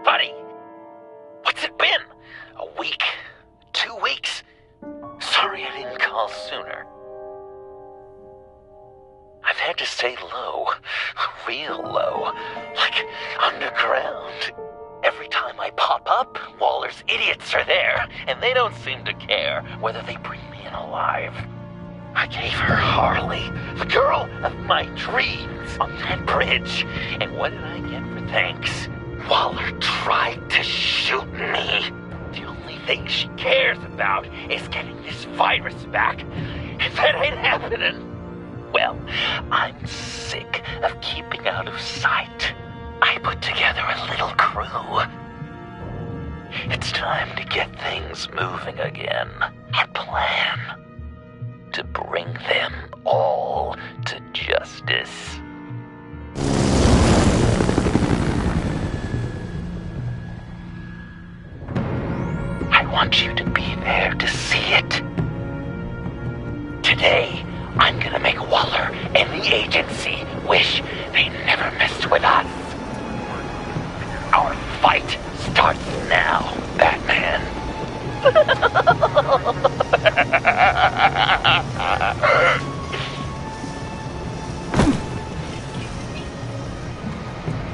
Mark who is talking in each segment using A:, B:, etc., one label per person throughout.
A: Buddy, what's it been? A week? 2 weeks? Sorry I didn't call sooner. I've had to stay low, real low, like underground. Every time I pop up, Waller's idiots are there, and they don't seem to care whether they bring me in alive. I gave her Harley, the girl of my dreams, on that bridge, and what did I get for thanks? Waller tried to shoot me. The only thing she cares about is getting this virus back. If that ain't happening, well, I'm sick of keeping out of sight. I put together a little crew. It's time to get things moving again. A plan to bring them all to justice. I want you to be there to see it. Today, I'm gonna make Waller and the agency wish they never messed with us. Our fight starts now, Batman.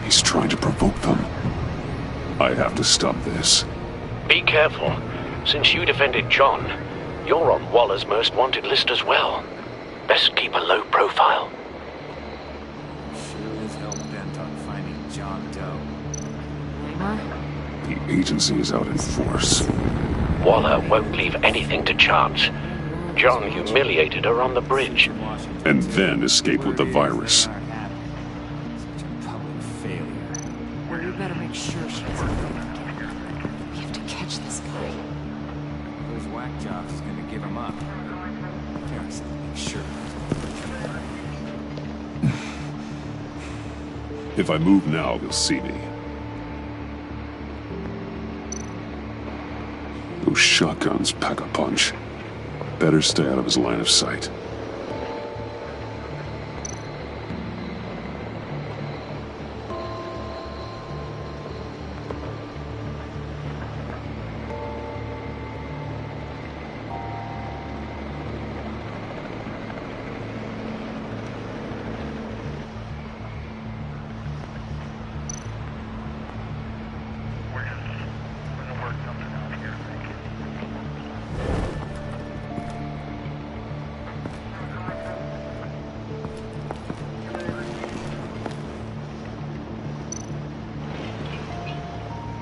B: He's trying to provoke them. I have to stop this.
C: Be careful. Since you defended John, you're on Waller's most wanted list as well. Best keep a low profile.
D: Sure is hell bent on finding John Doe.
B: The agency is out in force.
C: Waller won't leave anything to chance. John humiliated her on the bridge.
B: And then escaped with the virus.
D: Such a public failure.
E: We better make sure she doesn't think again. We have to catch this guy.
D: Those whack jobs is gonna give him up. Parents have to make sure.
B: If I move now, he'll see me. Those shotguns pack a punch. Better stay out of his line of sight.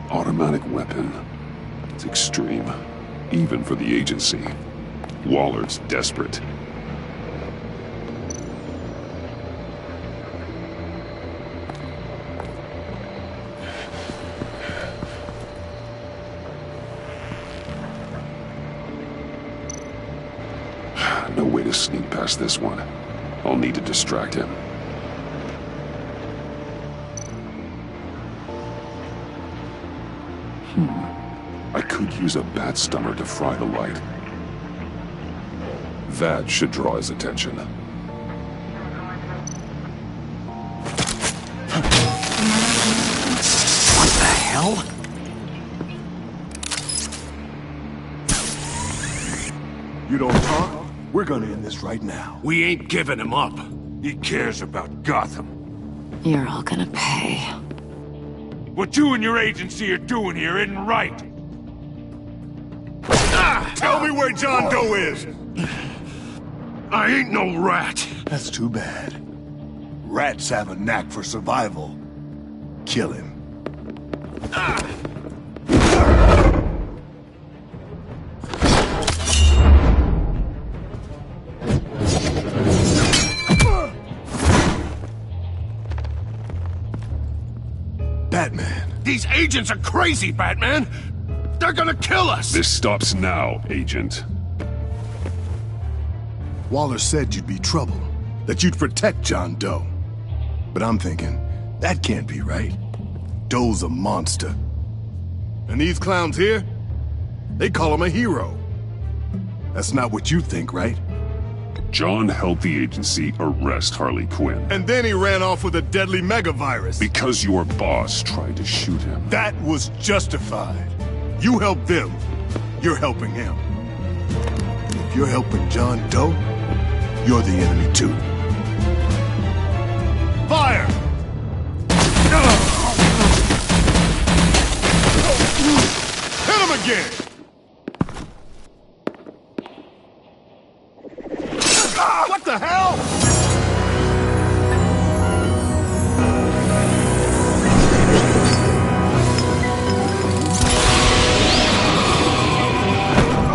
B: Automatic weapon. It's extreme, even for the agency. Waller's desperate. No way to sneak past this one. I'll need to distract him. I could use a bat stunner to fry the light. That should draw his attention.
D: What the hell?
F: You don't talk? We're gonna end this right now.
G: We ain't giving him up.
F: He cares about Gotham.
E: You're all gonna pay.
F: What you and your agency are doing here isn't right. Tell me where John Doe is!
G: I ain't no rat.
F: That's too bad. Rats have a knack for survival. Kill him. Batman.
G: These agents are crazy, Batman. They're gonna kill us.
B: This stops now, Agent.
F: Waller said you'd be trouble, that you'd protect John Doe. But I'm thinking, that can't be right. Doe's a monster. And these clowns here, they call him a hero. That's not what you think, right?
B: John helped the agency arrest Harley Quinn.
F: And then he ran off with a deadly megavirus.
B: Because your boss tried to shoot him.
F: That was justified. You helped them, you're helping him. If you're helping John Doe, you're the enemy too. Fire! Hit him again! What the hell?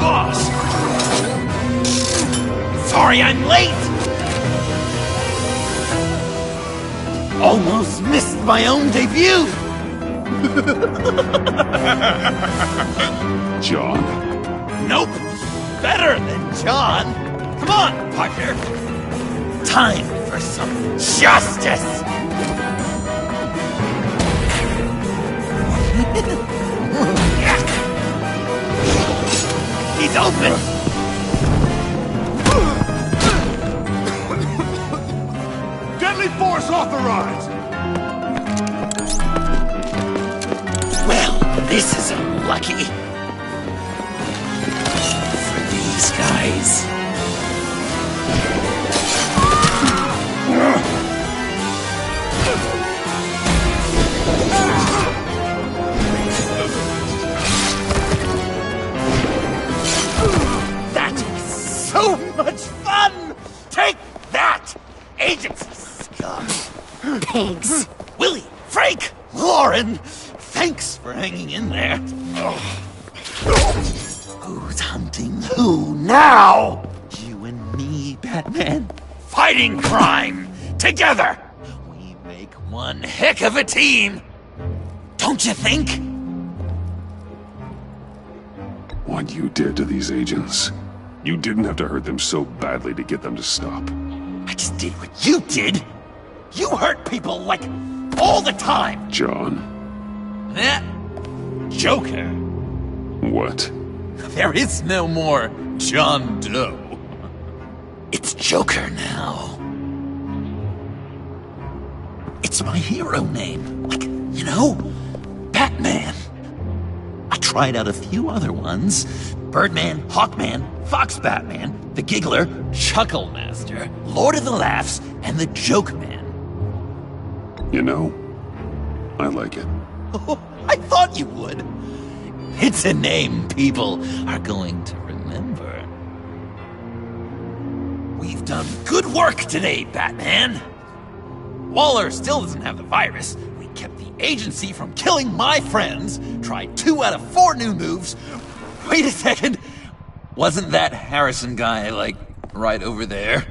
A: Boss! Sorry I'm late! Almost missed my own debut!
B: John?
A: Nope! Better than John! Come on, partner! Time for some justice! He's open!
F: Deadly force authorized!
A: Well, this is unlucky. For these guys. That is so much fun! Take that, agency scum!
E: Pigs.
A: Willie, Frank, Lauren, thanks for hanging in there. Who's hunting who now? You and me, Batman. Fighting crime together. We make one heck of a team. Don't you think?
B: What you did to these agents. You didn't have to hurt them so badly to get them to stop.
A: I just did what you did. You hurt people like all the time.
B: John?
A: Eh? Joker.
B: What?
A: There is no more John Doe. It's Joker now. It's my hero name. Like, you know, Batman. I tried out a few other ones. Birdman, Hawkman, Fox Batman, the Giggler, Chuckle Master, Lord of the Laughs, and the Joke Man.
B: You know, I like it.
A: I thought you would. It's a name people are going to remember. We've done good work today, Batman. Waller still doesn't have the virus. We kept the agency from killing my friends, tried 2 out of 4 new moves. Wait a second. Wasn't that Harrison guy, like, right over there?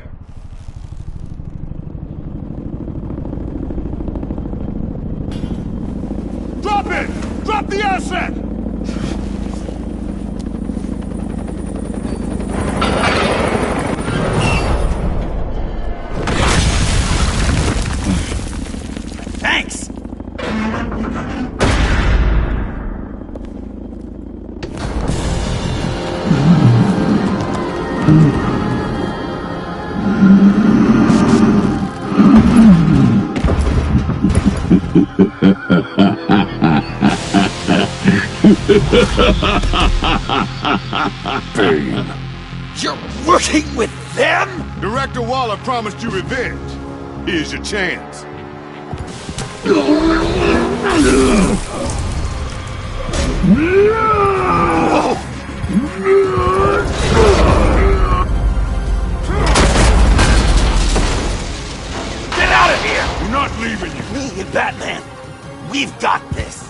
F: Drop it! Drop the asset!
A: Thanks!
B: Bane.
A: You're working with them?
F: Director Waller promised you revenge. Here's your chance.
A: Get out of here!
F: We're not leaving you.
A: Me and Batman, we've got this.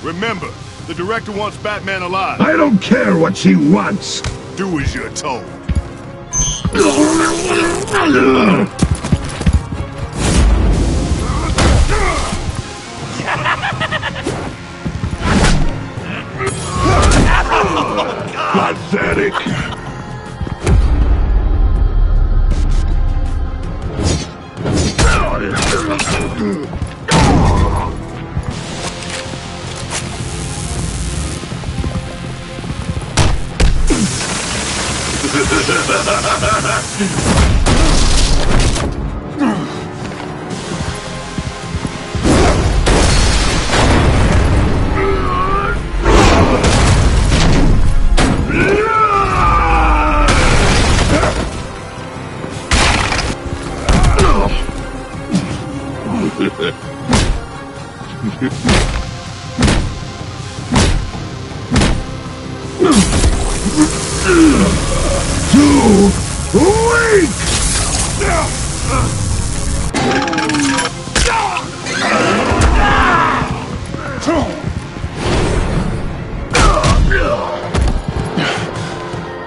F: Remember, the director wants Batman alive.
G: I don't care what she wants.
F: Do as you're told.
G: Pathetic.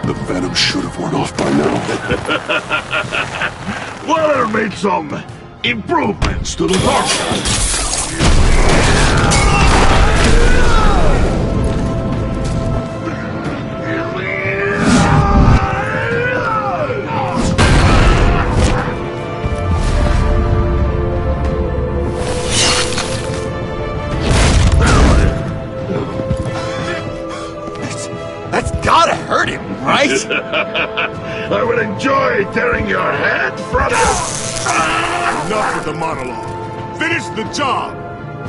B: The venom should have worn off by now.
G: Waller made some improvements to the formula.
A: That's gotta hurt him, right?
G: I will enjoy tearing your head from you.
F: Enough with the monologue. Finish the job!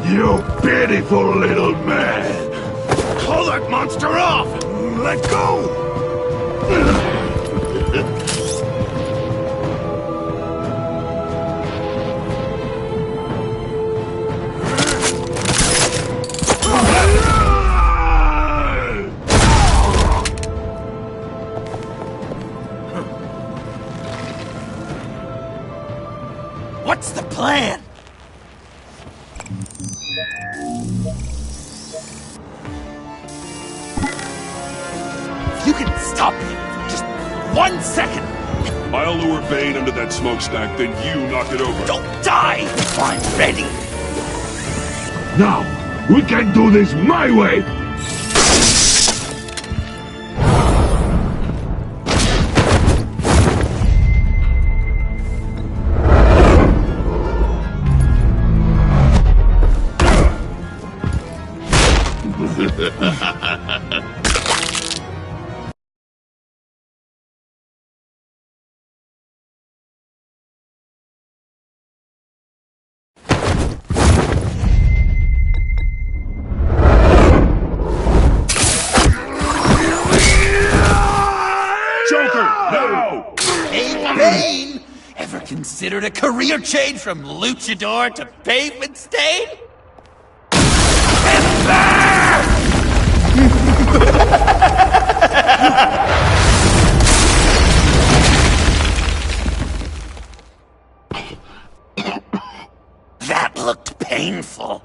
G: You pitiful little man. Call that monster off and let go.
A: What's the plan? If you can stop me for just 1 second.
B: I'll lure Bane under that smokestack, then you knock it over.
A: Don't die! I'm ready.
G: Now, we can do this my way.
A: Bane! Ever considered a career change from luchador to pavement stain? That looked painful.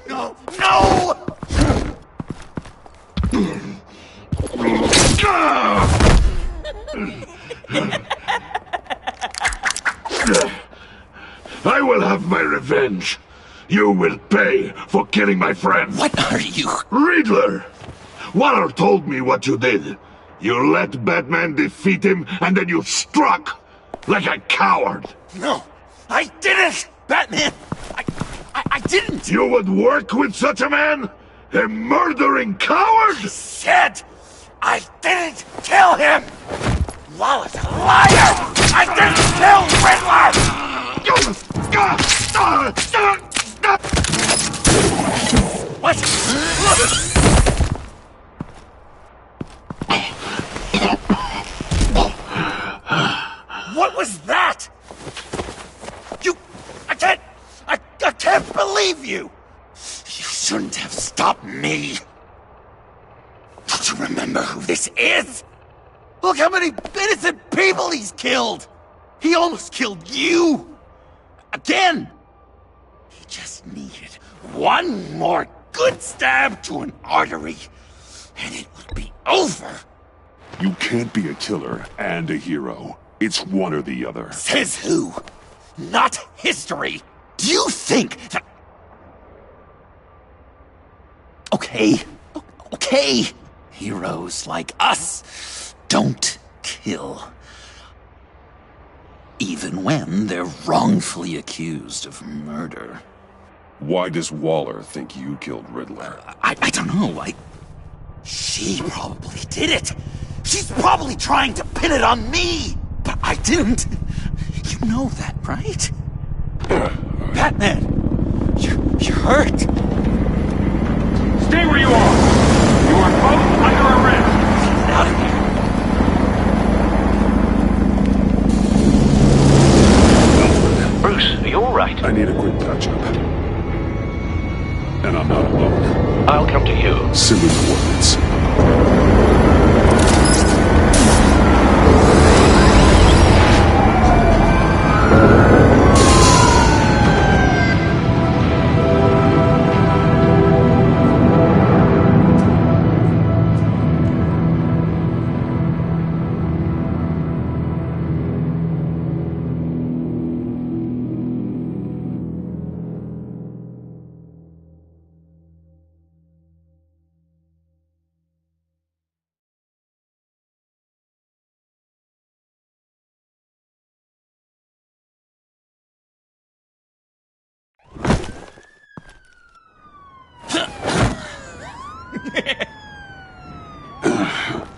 A: No! No!
G: I will have my revenge. You will pay for killing my friend.
A: What are you?
G: Riddler! Waller told me what you did. You let Batman defeat him, and then you struck like a coward.
A: No, I didn't! Batman! I didn't!
G: You would work with such a man? A murdering coward?
A: Said I didn't kill him! Waller's a liar! I didn't kill Riddler! What? What was that? I can't believe you! You shouldn't have stopped me. Don't you remember who this is? Look how many innocent people he's killed! He almost killed you! Again! He just needed one more good stab to an artery, and it would be over.
B: You can't be a killer and a hero. It's one or the other.
A: Says who? Not history! Do you think that... Okay. Heroes like us don't kill. Even when they're wrongfully accused of murder.
B: Why does Waller think you killed Riddler?
A: I don't know. She probably did it. She's probably trying to pin it on me. But I didn't. You know that, right? Batman, you're hurt.
H: Stay where you are. You are both under arrest.
A: Get out of here.
C: Bruce, are you all right?
B: I need a quick touch-up. And I'm not alone.
C: I'll come to you.
B: Send me coordinates.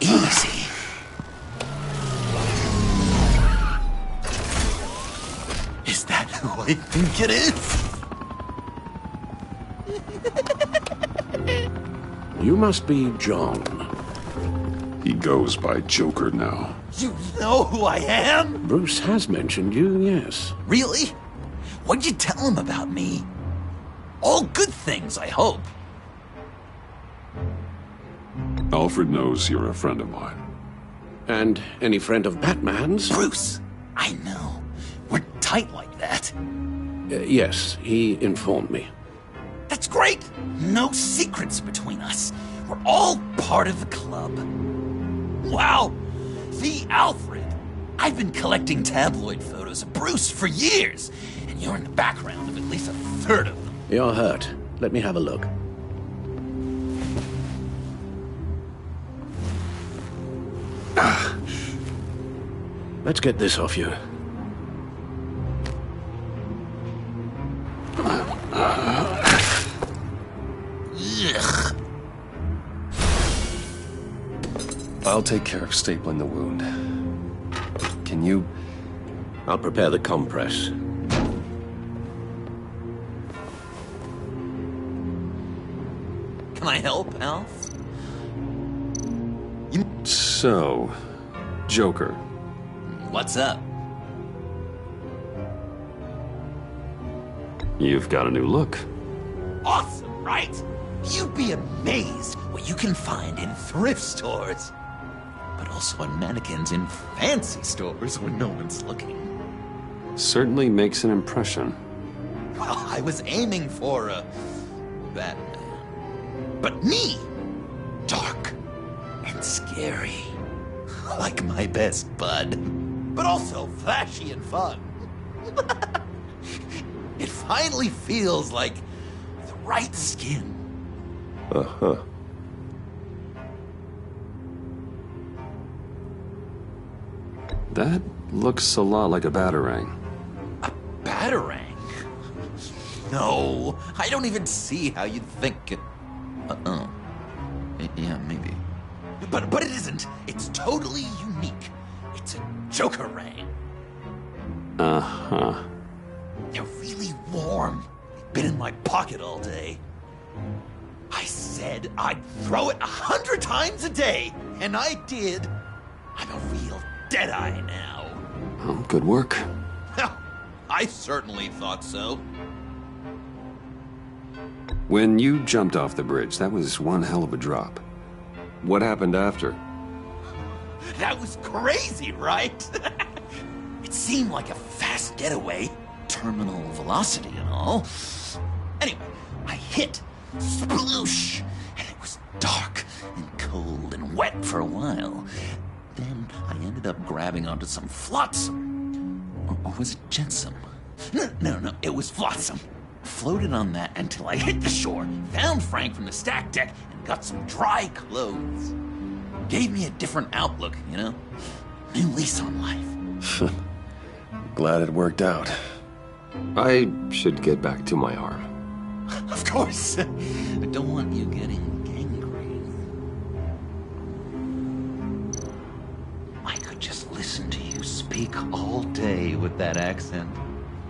A: Easy. Is that who I think it is?
C: You must be John.
B: He goes by Joker now.
A: You know who I am?
C: Bruce has mentioned you, yes.
A: Really? What'd you tell him about me? All good things, I hope.
B: Alfred knows you're a friend of mine.
C: And any friend of Batman's?
A: Bruce, I know. We're tight like that.
C: Yes, he informed me.
A: That's great. No secrets between us. We're all part of the club. Wow, the Alfred. I've been collecting tabloid photos of Bruce for years, and you're in the background of at least a third of them.
C: You're hurt. Let me have a look. Let's get this off you.
A: Ugh.
I: I'll take care of stapling the wound. Can you...
C: I'll prepare the compress.
A: Can I help, Alf?
I: So... Joker.
A: What's up?
I: You've got a new look.
A: Awesome, right? You'd be amazed what you can find in thrift stores. But also on mannequins in fancy stores when no one's looking.
I: Certainly makes an impression.
A: Well, I was aiming for a... Batman. But me! Dark and scary. Like my best bud. But also flashy and fun. It finally feels like the right skin.
I: Uh-huh. That looks a lot like a batarang.
A: A batarang? No, I don't even see how you'd think it... Uh-oh. Yeah, maybe. But it isn't. It's totally unique. It's a Joker-rang.
I: Uh-huh.
A: They're really warm. Been in my pocket all day. I said I'd throw it 100 times a day, and I did. I'm a real deadeye now.
I: Well, good work.
A: I certainly thought so.
I: When you jumped off the bridge, that was one hell of a drop. What happened after?
A: That was crazy, right? It seemed like a fast getaway, terminal velocity and all. Anyway, I hit, sploosh, and it was dark and cold and wet for a while. Then I ended up grabbing onto some flotsam. Or was it jetsam? No, it was flotsam. Floated on that until I hit the shore, found Frank from the stack deck, and got some dry clothes. Gave me a different outlook, you know? New lease on life.
I: Glad it worked out. I should get back to my arm.
A: Of course. I don't want you getting gangrene. I could just listen to you speak all day with that accent.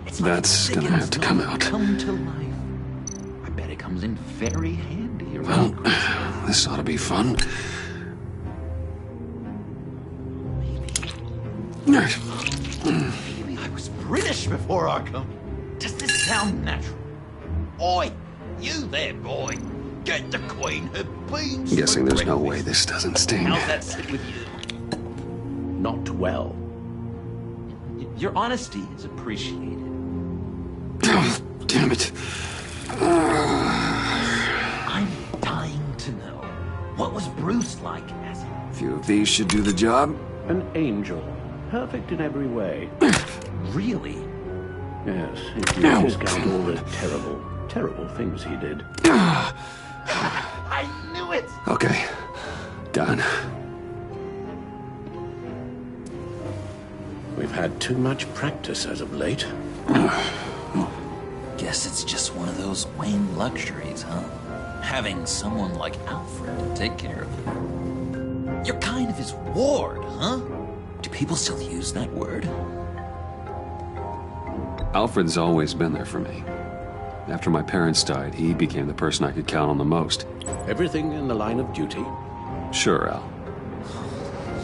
A: It's like
I: That's gonna have to come out.
A: Come to life. I bet it comes in very handy
I: Well,
A: around Christmas.
I: this ought to be fun.
A: Maybe I was British before our coming. Does this sound natural? Oi, you there, boy. Get the Queen her beans.
I: Guessing
A: for
I: there's no way
A: breakfast.
I: this doesn't sting.
A: How's that sit with you?
C: Not well.
A: Your honesty is appreciated.
I: Oh, damn it.
A: I'm dying to know. What was Bruce like as a...
I: Few of these should do the job.
C: An angel. Perfect in every way.
A: Really?
C: Yes, if you discount all the terrible, terrible things he did.
A: I knew it!
I: Okay, done.
C: We've had too much practice as of late.
A: Guess it's just one of those Wayne luxuries, huh? Having someone like Alfred to take care of you. You're kind of his ward, huh? Do people still use that word?
I: Alfred's always been there for me. After my parents died, he became the person I could count on the most.
C: Everything in the line of duty.
I: Sure, Al.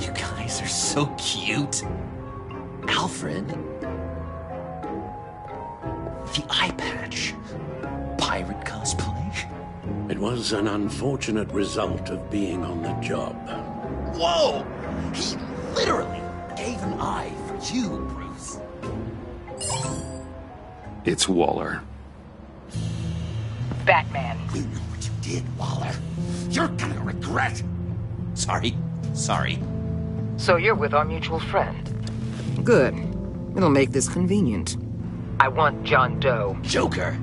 A: You guys are so cute. Alfred. The eye patch. Pirate cosplay.
C: It was an unfortunate result of being on the job.
A: Whoa! He literally gave an eye for you, Bruce.
I: It's Waller.
E: Batman.
A: You know what you did, Waller. You're gonna regret. Sorry.
J: So you're with our mutual friend. Good. It'll make this convenient. I want John Doe.
A: Joker.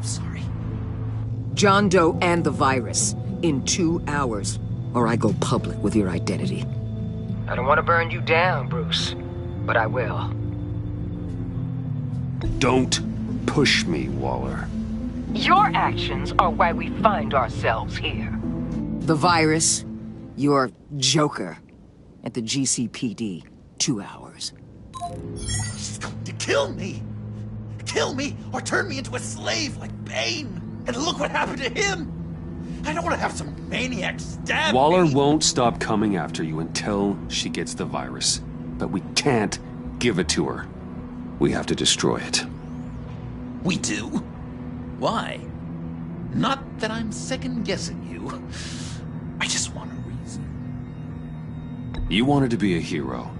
A: Sorry.
J: John Doe and the virus in 2 hours, or I go public with your identity. I don't want to burn you down, Bruce, but I will.
I: Don't push me, Waller.
J: Your actions are why we find ourselves here. The virus, your Joker, at the GCPD, 2 hours.
A: She's going to kill me. Kill me or turn me into a slave like Bane. And look what happened to him. I don't want to have some maniac stab
I: Waller
A: me.
I: won't stop coming after you until she gets the virus. But we can't give it to her. We have to destroy it.
A: We do? Why? Not that I'm second-guessing you. I just want a reason.
I: You wanted to be a hero.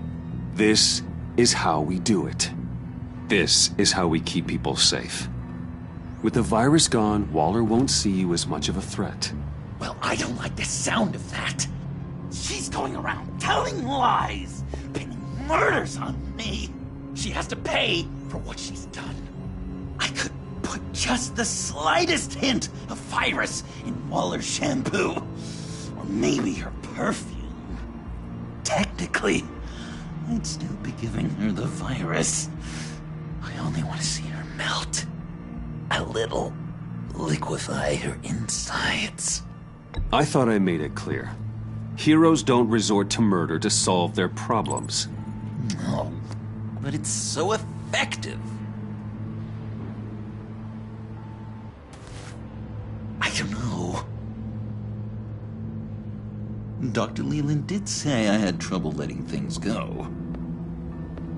I: This is how we do it. This is how we keep people safe. With the virus gone, Waller won't see you as much of a threat.
A: Well, I don't like the sound of that. She's going around telling lies, pinning murders on me. She has to pay for what she's done. I could put just the slightest hint of virus in Waller's shampoo. Or maybe her perfume. Technically, I'd still be giving her the virus. I only want to see her melt. A little. Liquefy her insides.
I: I thought I made it clear. Heroes don't resort to murder to solve their problems.
A: No, but it's so effective. I don't know. Dr. Leland did say I had trouble letting things go.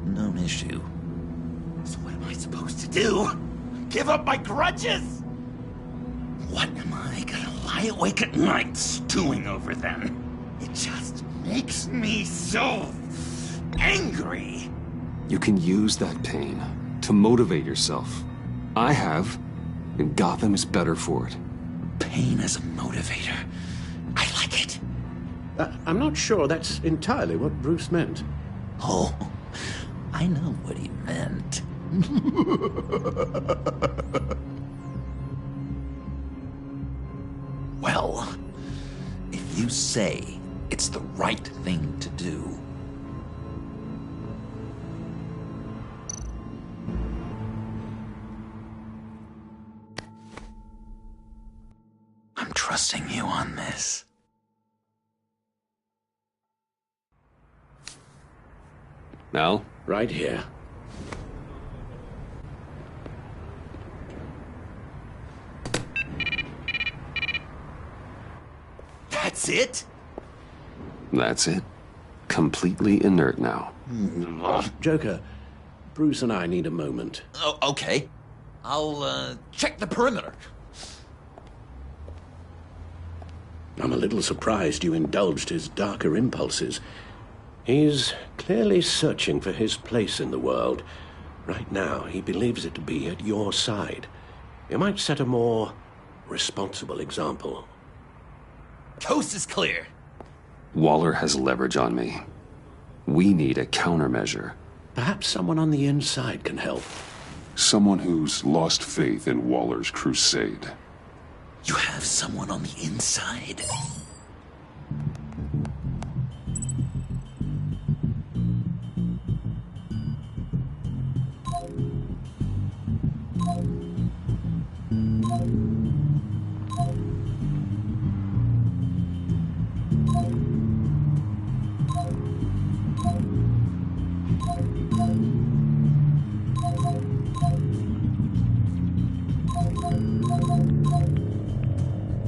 A: Known issue. So what am I supposed to do? Give up my grudges? What am I gonna lie awake at night stewing over them? It just makes me so angry.
I: You can use that pain to motivate yourself. I have, and Gotham is better for it.
A: Pain as a motivator. I like it.
C: I'm not sure that's entirely what Bruce meant.
A: Oh, I know what he meant. Well, if you say it's the right thing to do, on this.
I: Al?
C: Right here.
A: That's it?
I: That's it. Completely inert now.
C: Joker, Bruce and I need a moment.
A: Oh, okay. I'll, check the perimeter.
C: I'm a little surprised you indulged his darker impulses. He's clearly searching for his place in the world. Right now, he believes it to be at your side. You might set a more responsible example.
A: Coast is clear.
I: Waller has leverage on me. We need a countermeasure.
C: Perhaps someone on the inside can help.
B: Someone who's lost faith in Waller's crusade.
A: You have someone on the inside?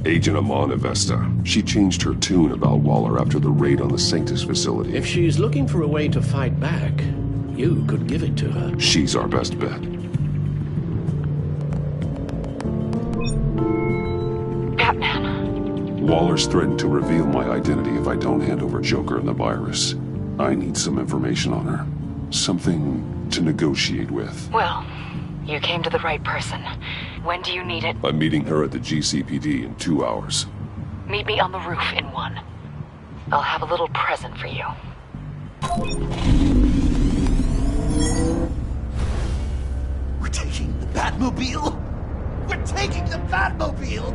B: Agent Amana Vesta. She changed her tune about Waller after the raid on the Sanctus facility.
C: If she's looking for a way to fight back, you could give it to her.
B: She's our best bet.
E: Batman.
B: Waller's threatened to reveal my identity if I don't hand over Joker and the virus. I need some information on her. Something to negotiate with.
E: Well, you came to the right person. When do you need it?
B: I'm meeting her at the GCPD in 2 hours.
E: Meet me on the roof in 1. I'll have a little present for you.
A: We're taking the Batmobile? We're taking the Batmobile!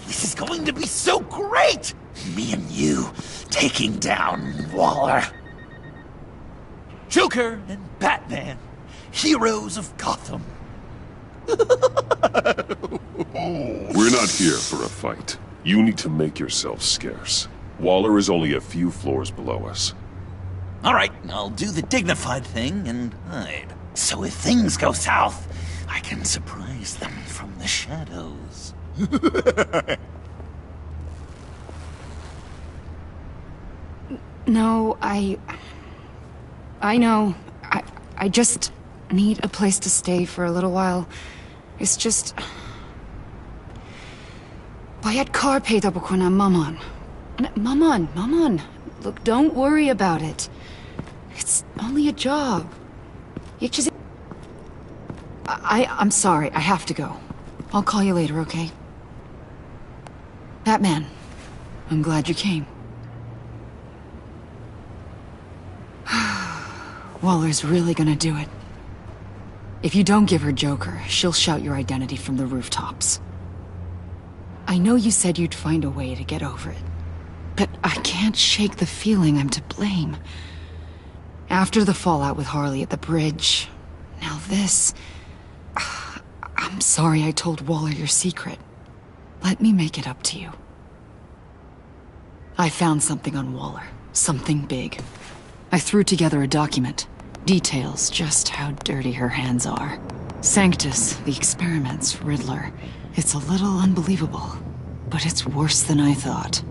A: This is going to be so great! Me and you taking down Waller. Joker and Batman, heroes of Gotham.
B: We're not here for a fight. You need to make yourself scarce. Waller is only a few floors below us.
A: All right, I'll do the dignified thing and hide. So if things go south, I can surprise them from the shadows.
E: No, I know. I just need a place to stay for a little while. It's just... Bayad kar peyda bukonam maman. Maman. Look, don't worry about it. It's only a job. I'm sorry, I have to go. I'll call you later, okay? Batman, I'm glad you came. Waller's really gonna do it. If you don't give her Joker, she'll shout your identity from the rooftops. I know you said you'd find a way to get over it, but I can't shake the feeling I'm to blame. After the fallout with Harley at the bridge, now this... I'm sorry I told Waller your secret. Let me make it up to you. I found something on Waller. Something big. I threw together a document. Details just how dirty her hands are. Sanctus, the experiments, Riddler. It's a little unbelievable, but it's worse than I thought.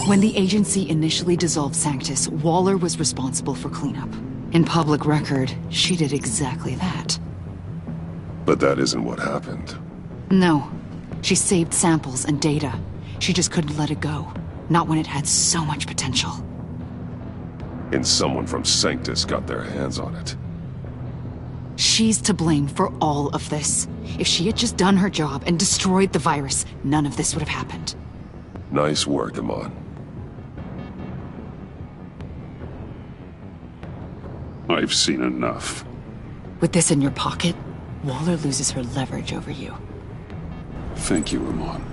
E: When the agency initially dissolved Sanctus, Waller was responsible for cleanup. In public record, she did exactly that.
B: But that isn't what happened.
E: No. She saved samples and data. She just couldn't let it go. Not when it had so much potential.
B: and someone from Sanctus got their hands on it.
E: She's to blame for all of this. If she had just done her job and destroyed the virus, none of this would have happened.
B: Nice work, Amon. I've seen enough.
E: With this in your pocket, Waller loses her leverage over you.
B: Thank you, Amon.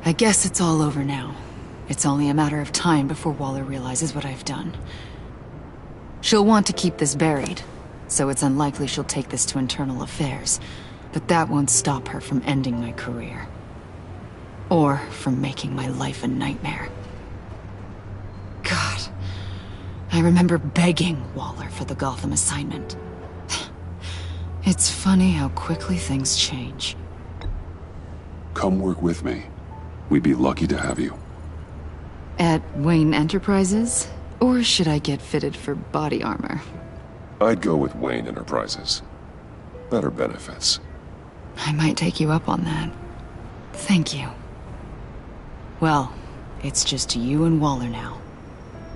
E: I guess it's all over now. It's only a matter of time before Waller realizes what I've done. She'll want to keep this buried, so it's unlikely she'll take this to internal affairs. But that won't stop her from ending my career. Or from making my life a nightmare. God. I remember begging Waller for the Gotham assignment. It's funny how quickly things change.
B: Come work with me. We'd be lucky to have you.
E: At Wayne Enterprises? Or should I get fitted for body armor?
B: I'd go with Wayne Enterprises. Better benefits.
E: I might take you up on that. Thank you. Well, it's just you and Waller now.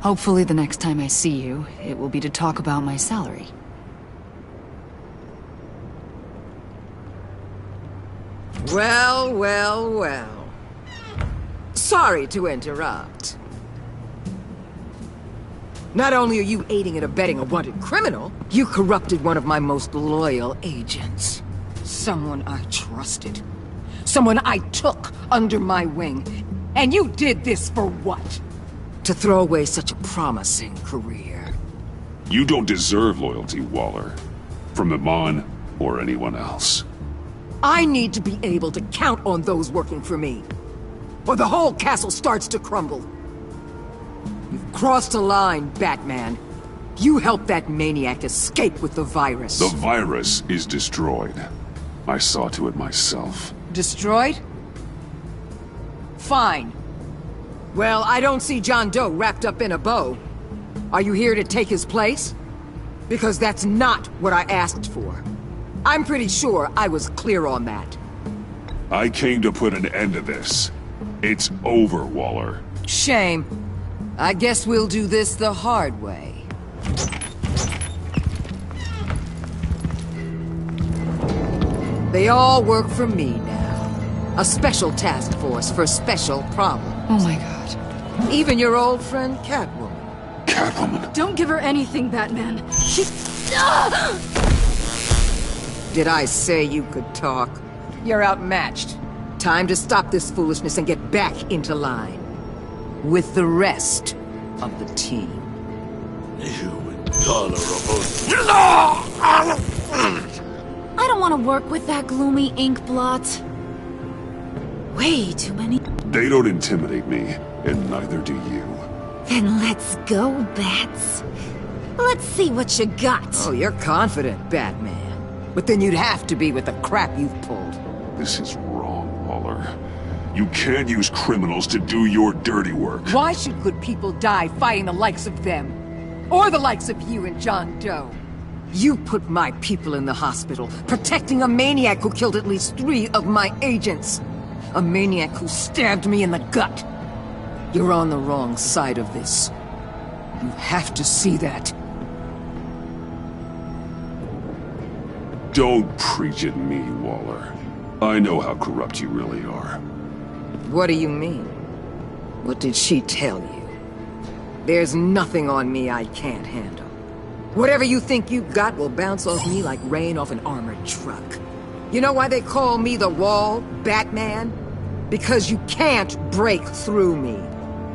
E: Hopefully the next time I see you, it will be to talk about my salary.
J: Well, well, well. Sorry to interrupt. Not only are you aiding and abetting a wanted criminal, you corrupted one of my most loyal agents. Someone I trusted. Someone I took under my wing. And you did this for what? To throw away such a promising career.
B: You don't deserve loyalty, Waller. From Amon or anyone else.
J: I need to be able to count on those working for me. Or the whole castle starts to crumble. You've crossed a line, Batman. You helped that maniac escape with the virus.
B: The virus is destroyed. I saw to it myself.
J: Destroyed? Fine. Well, I don't see John Doe wrapped up in a bow. Are you here to take his place? Because that's not what I asked for. I'm pretty sure I was clear on that.
B: I came to put an end to this. It's over, Waller.
J: Shame. I guess we'll do this the hard way. They all work for me now. A special task force for special problems.
E: Oh my god.
J: Even your old friend Catwoman.
B: Catwoman?
K: Don't give her anything, Batman. She...
J: Did I say you could talk? You're outmatched. Time to stop this foolishness and get back into line. With the rest of the team.
G: You intolerable...
K: I don't want to work with that gloomy ink blot. Way too many...
B: They don't intimidate me, and neither do you.
K: Then let's go, Bats. Let's see what you got.
J: Oh, you're confident, Batman. But then you'd have to be with the crap you've pulled.
B: This is wrong, Waller. You can't use criminals to do your dirty work.
J: Why should good people die fighting the likes of them? Or the likes of you and John Doe? You put my people in the hospital, protecting a maniac who killed at least 3 of my agents. A maniac who stabbed me in the gut. You're on the wrong side of this. You have to see that.
B: Don't preach at me, Waller. I know how corrupt you really are.
J: What do you mean? What did she tell you? There's nothing on me I can't handle. Whatever you think you've got will bounce off me like rain off an armored truck. You know why they call me the Wall, Batman? Because you can't break through me.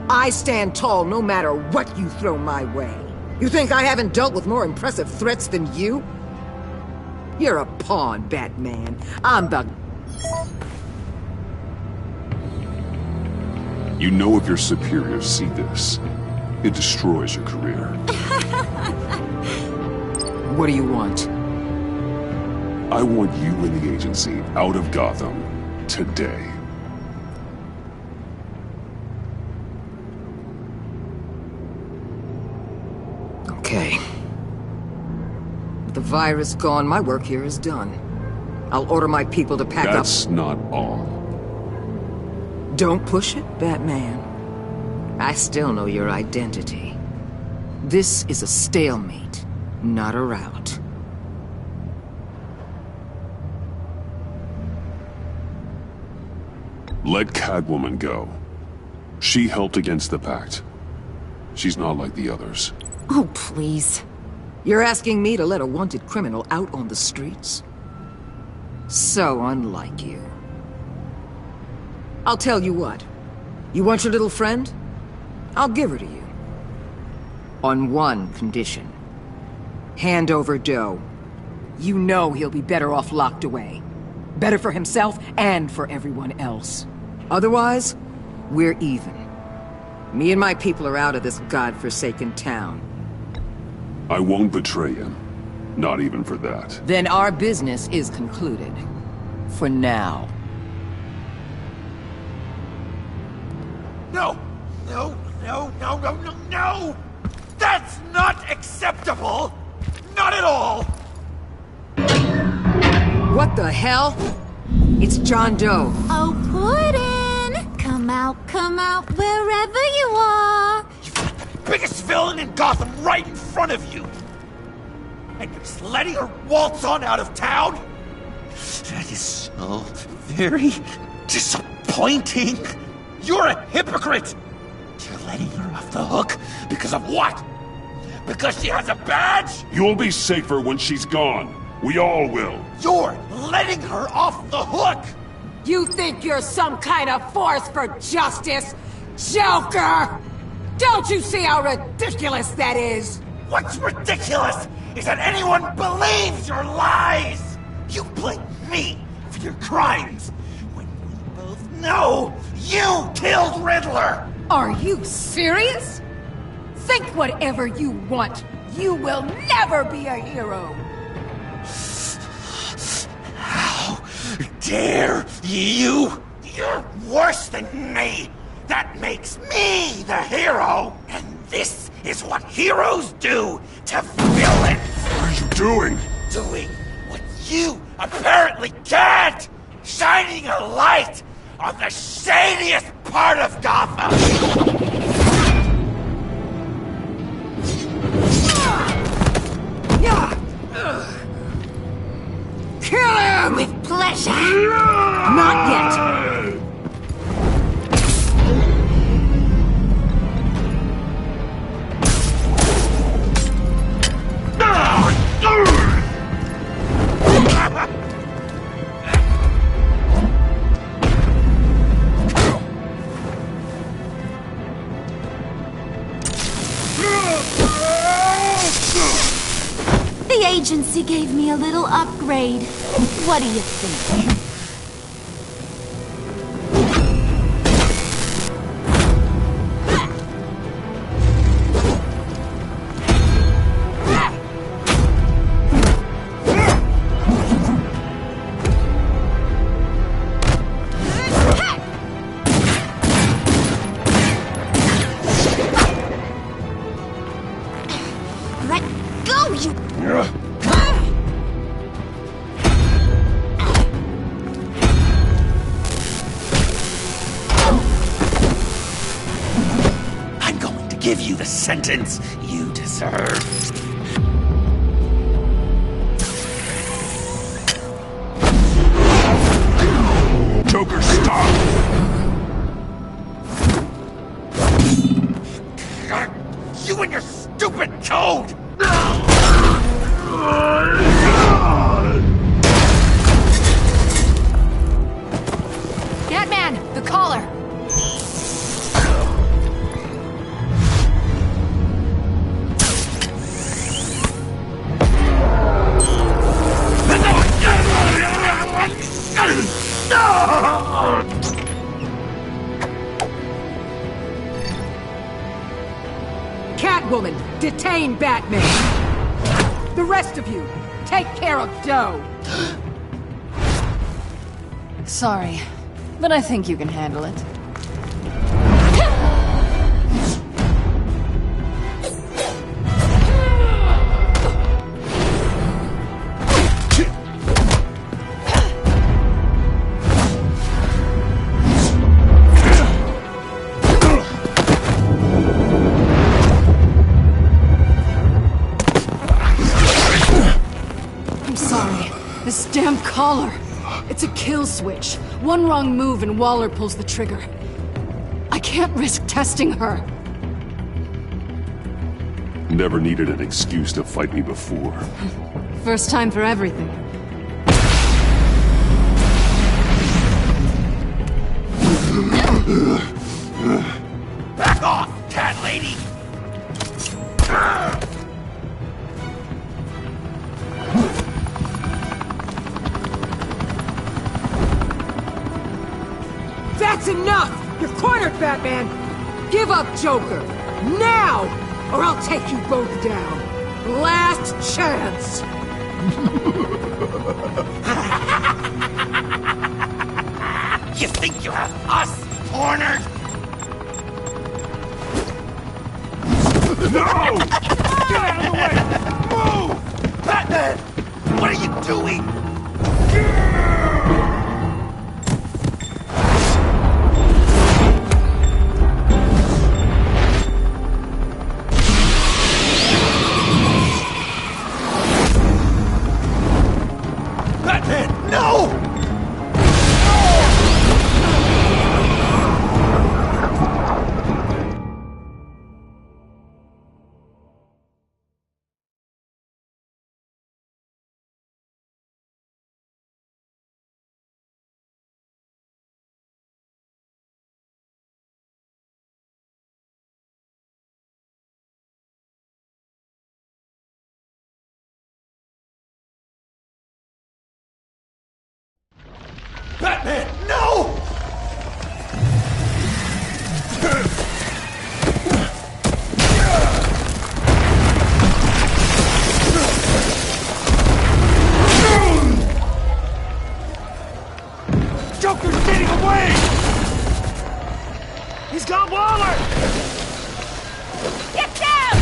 J: I stand tall no matter what you throw my way. You think I haven't dealt with more impressive threats than you? You're a pawn, Batman. I'm the...
B: You know if your superiors see this, it destroys your career.
J: What do you want?
B: I want you and the agency out of Gotham today.
J: Okay. With the virus gone, my work here is done. I'll order my people to pack up...
B: That's not all.
J: Don't push it, Batman. I still know your identity. This is a stalemate, not a rout.
B: Let Catwoman go. She helped against the Pact. She's not like the others.
E: Oh, please.
J: You're asking me to let a wanted criminal out on the streets? So unlike you. I'll tell you what. You want your little friend? I'll give her to you. On one condition. Hand over Doe. You know he'll be better off locked away. Better for himself and for everyone else. Otherwise, we're even. Me and my people are out of this godforsaken town.
B: I won't betray him. Not even for that.
J: Then our business is concluded. For now.
A: No! No, no, no, no, no, no! That's not acceptable! Not at all!
J: What the hell? It's John Doe.
K: Oh, Puddin'! Come out, wherever you are!
A: You've got the biggest villain in Gotham right in front of you! And you're just letting her waltz on out of town? That is so very disappointing! You're a hypocrite! You're letting her off the hook because of what? Because she has a badge?
B: You'll be safer when she's gone. We all will.
A: You're letting her off the hook!
J: You think you're some kind of force for justice? Joker! Don't you see how ridiculous that is?
A: What's ridiculous is that anyone believes your lies! You blame me for your crimes, when we both know you killed Riddler!
J: Are you serious? Think whatever you want. You will never be a hero!
A: How dare you? You're worse than me! That makes me the hero! And this is what heroes do to villains!
B: What are you doing?
A: Doing what you apparently can't! Shining a light on the shadiest part of Gotham!
J: Kill him!
K: With pleasure!
J: Not yet!
K: The agency gave me a little upgrade. What do you think? Let go, you...
A: I'm going to give you the sentence you deserve.
B: Joker, stop!
A: You and your stupid code!
E: Batman, the collar!
J: Catwoman, detain Batman! The rest of you, take care of Doe!
E: Sorry, but I think you can handle it. damn collar! It's a kill switch. One wrong move and Waller pulls the trigger. I can't risk testing her.
B: Never needed an excuse to fight me before.
E: First time for everything.
A: Back off, cat lady!
J: That's enough! You're cornered, Batman! Give up, Joker! Now! Or I'll take you both down! Last chance!
A: You think you have us cornered?
H: No! Get out of the way! Move!
A: Batman! What are you doing? Batman, no! Batman, no!
H: Joker's getting away! He's got Waller!
K: Get down!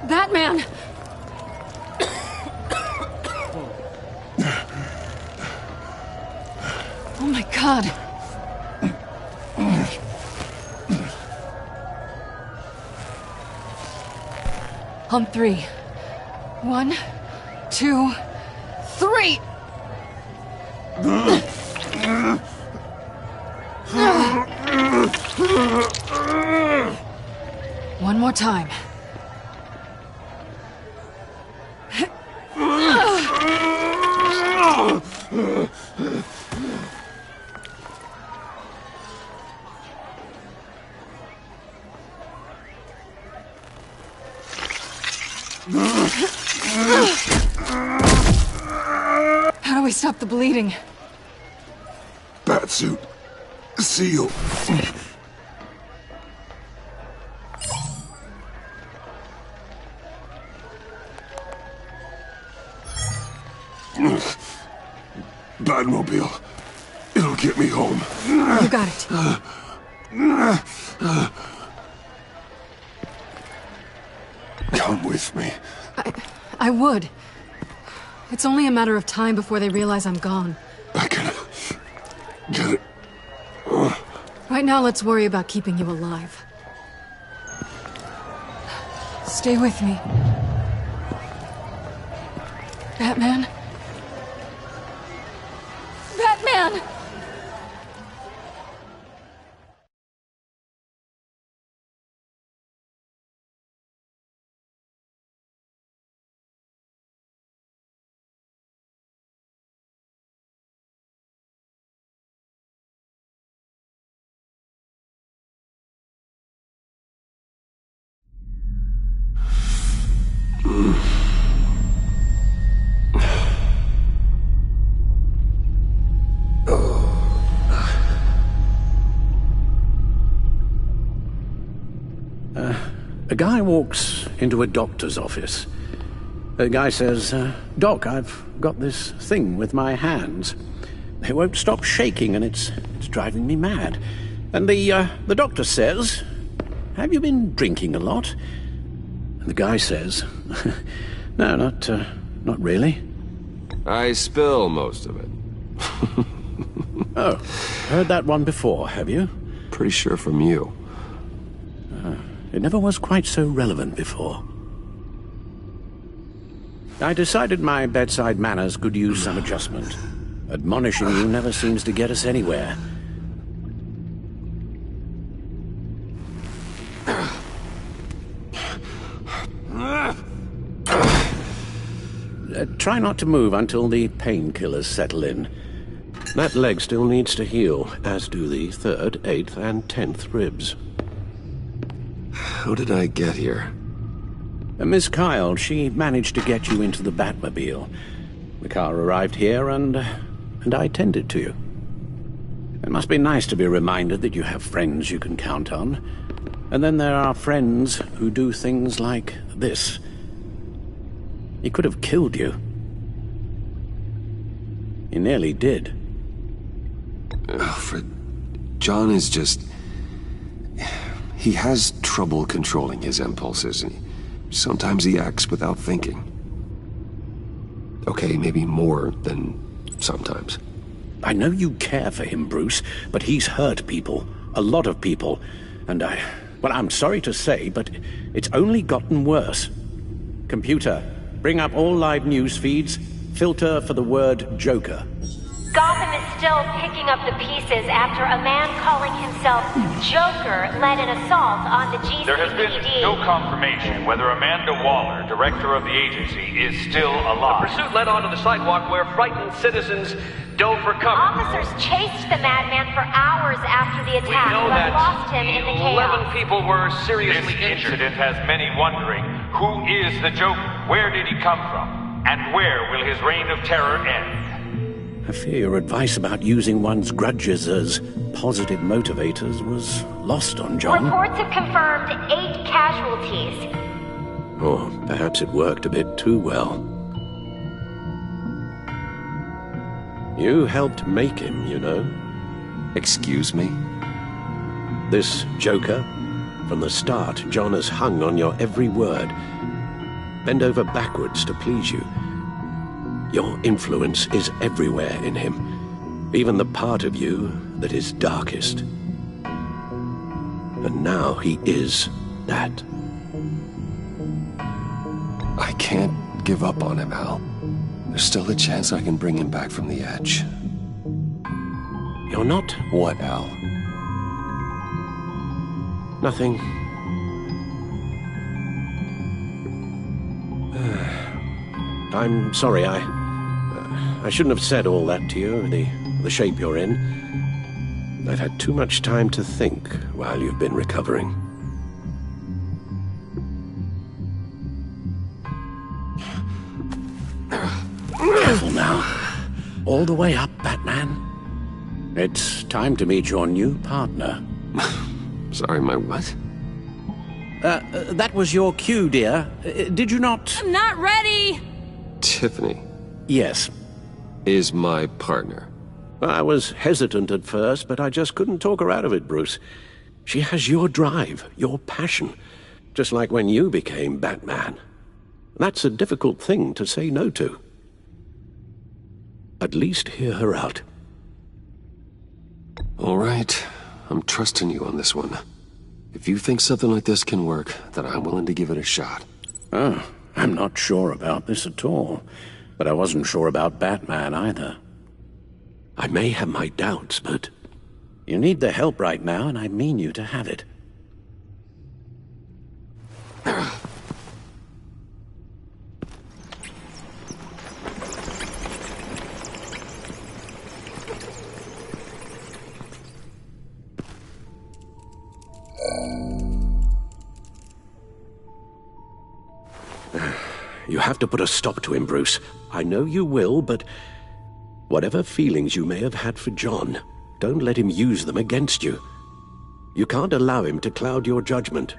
E: Batman! Oh my God. On three. 1, 2, 3! One more time. How do we stop the bleeding?
F: Batsuit. Seal. Batmobile. It'll get me home.
E: You got it.
F: Come with me.
E: I would. It's only a matter of time before they realize I'm gone.
F: I can get it.
E: Right now, let's worry about keeping you alive. Stay with me. Batman? Batman!
C: A guy walks into a doctor's office. The guy says, Doc, I've got this thing with my hands. They won't stop shaking and it's driving me mad. And the doctor says, have you been drinking a lot? And the guy says, no, not really.
I: I spill most of it.
C: Oh, heard that one before, have you?
I: Pretty sure from you.
C: It never was quite so relevant before. I decided my bedside manners could use some adjustment. Admonishing you never seems to get us anywhere. Try not to move until the painkillers settle in. That leg still needs to heal, as do the 3rd, 8th, and 10th ribs.
I: How did I get here?
C: Miss Kyle, she managed to get you into the Batmobile. The car arrived here, and I tended to you. It must be nice to be reminded that you have friends you can count on. And then there are friends who do things like this. He could have killed you. He nearly did.
I: Alfred, John is just... He has trouble controlling his impulses, and sometimes he acts without thinking. Okay, maybe more than sometimes.
C: I know you care for him, Bruce, but he's hurt people. A lot of people. And well, I'm sorry to say, but it's only gotten worse. Computer, bring up all live news feeds. Filter for the word Joker.
L: Gotham is still picking up the pieces after a man calling himself Joker led an assault on the GCPD.
H: There has been no confirmation whether Amanda Waller, director of the agency, is still alive.
M: The pursuit led onto the sidewalk where frightened citizens dove for cover.
L: Officers chased the madman for hours after the attack,
M: We know
L: but
M: that
L: lost him in the chaos.
M: 11 people were seriously
H: This
M: injured.
H: incident has many wondering, who is the Joker? Where did he come from? And where will his reign of terror end?
C: I fear your advice about using one's grudges as positive motivators was lost on John.
L: Reports have confirmed 8 casualties.
C: Or perhaps it worked a bit too well. You helped make him, you know.
I: Excuse me?
C: This Joker, from the start, John has hung on your every word. Bend over backwards to please you. Your influence is everywhere in him, even the part of you that is darkest. And now he is that.
I: I can't give up on him, Al. There's still a chance I can bring him back from the edge.
C: You're not?
I: What, Al?
C: Nothing. I'm sorry, I shouldn't have said all that to you, the shape you're in. I've had too much time to think while you've been recovering. Careful now. All the way up, Batman. It's time to meet your new partner.
I: Sorry, my what?
C: That was your cue, dear. Did you not...
N: I'm not ready!
I: Tiffany.
C: Yes.
I: Is my partner.
C: I was hesitant at first, but I just couldn't talk her out of it, Bruce. She has your drive, your passion, just like when you became Batman. That's a difficult thing to say no to. At least hear her out.
I: All right. I'm trusting you on this one. If you think something like this can work, then I'm willing to give it a shot.
C: Oh, I'm not sure about this at all. But I wasn't sure about Batman either. I may have my doubts, but you need the help right now, and I mean you to have it. You have to put a stop to him, Bruce. I know you will, but whatever feelings you may have had for John, don't let him use them against you. You can't allow him to cloud your judgment.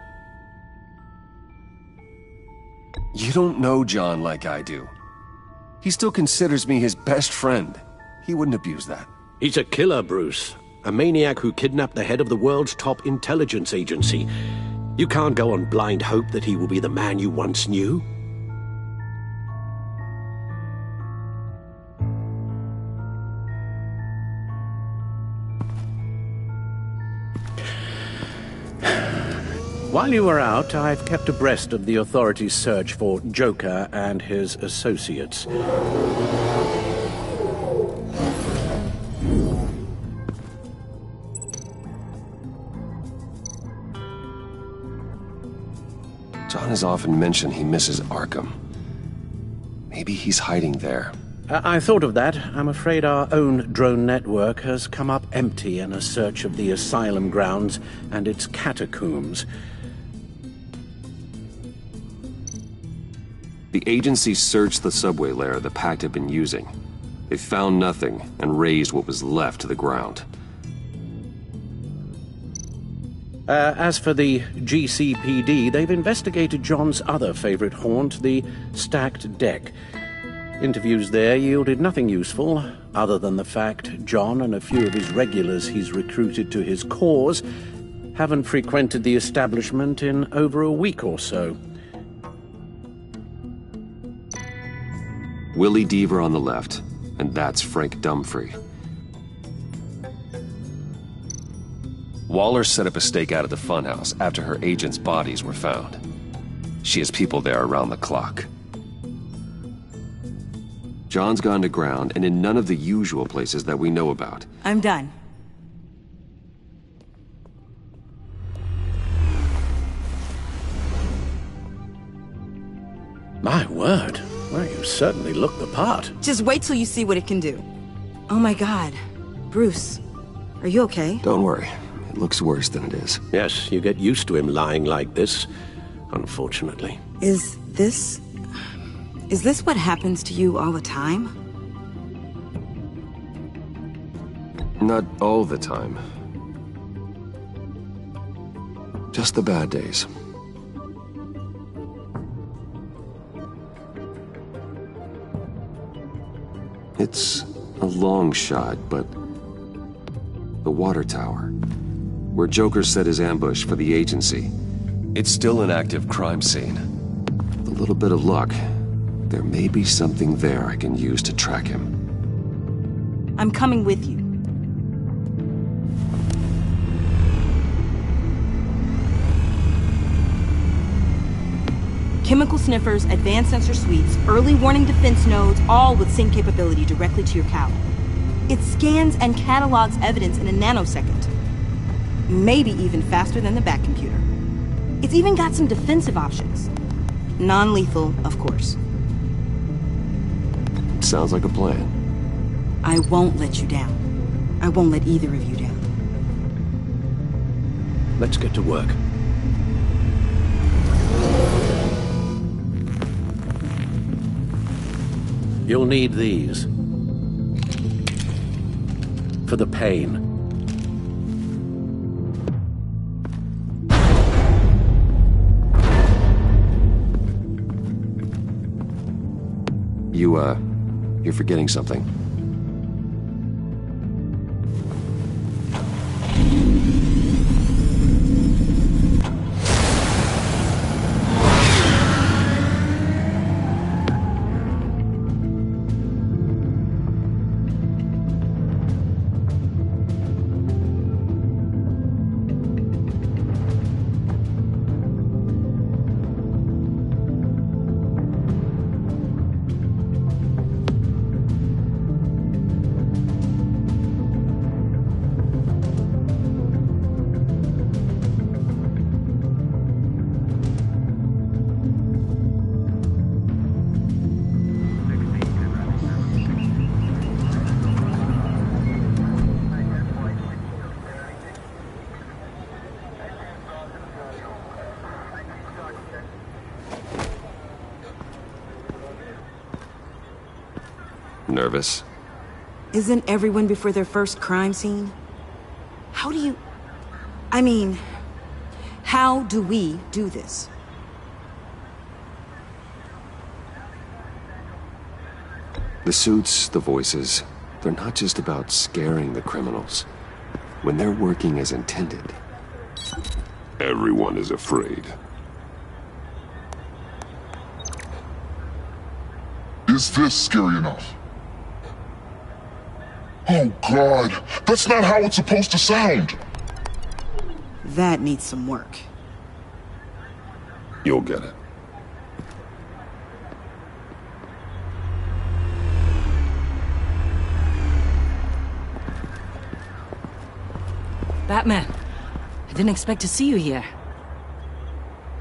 I: You don't know John like I do. He still considers me his best friend. He wouldn't abuse that.
C: He's a killer, Bruce. A maniac who kidnapped the head of the world's top intelligence agency. You can't go on blind hope that he will be the man you once knew. While you were out, I've kept abreast of the authorities' search for Joker and his associates.
I: John has often mentioned he misses Arkham. Maybe he's hiding there.
C: I thought of that. I'm afraid our own drone network has come up empty in a search of the asylum grounds and its catacombs.
I: The agency searched the subway lair the Pact had been using. They found nothing and razed what was left to the ground.
C: As for the GCPD, they've investigated John's other favorite haunt, the stacked deck. Interviews there yielded nothing useful, other than the fact John and a few of his regulars he's recruited to his cause haven't frequented the establishment in over a week or so.
I: Willie Deaver on the left, and that's Frank Dumfrey. Waller set up a stakeout at the funhouse after her agents' bodies were found. She has people there around the clock. John's gone to ground and in none of the usual places that we know about.
N: I'm done.
C: My word. Well, you certainly look the part.
N: Just wait till you see what it can do. Oh my God. Bruce, are you okay?
I: Don't worry. It looks worse than it is.
C: Yes, you get used to him lying like this, unfortunately.
N: Is this what happens to you all the time?
I: Not all the time. Just the bad days. It's a long shot, but the water tower, where Joker set his ambush for the agency, it's still an active crime scene. With a little bit of luck, there may be something there I can use to track him.
N: I'm coming with you. Chemical sniffers, advanced sensor suites, early warning defense nodes, all with sync capability directly to your cowl. It scans and catalogs evidence in a nanosecond. Maybe even faster than the back computer. It's even got some defensive options. Non-lethal, of course.
I: Sounds like a plan.
N: I won't let you down. I won't let either of you down.
C: Let's get to work. You'll need these. For the pain.
I: You're forgetting something. Nervous?
N: Isn't everyone before their first crime scene? How do you... I mean, how do we do this?
I: The suits, the voices, they're not just about scaring the criminals. When they're working as intended,
B: everyone is afraid.
O: Is this scary enough? Oh God, that's not how it's supposed to sound!
N: That needs some work.
B: You'll get it.
P: Batman, I didn't expect to see you here.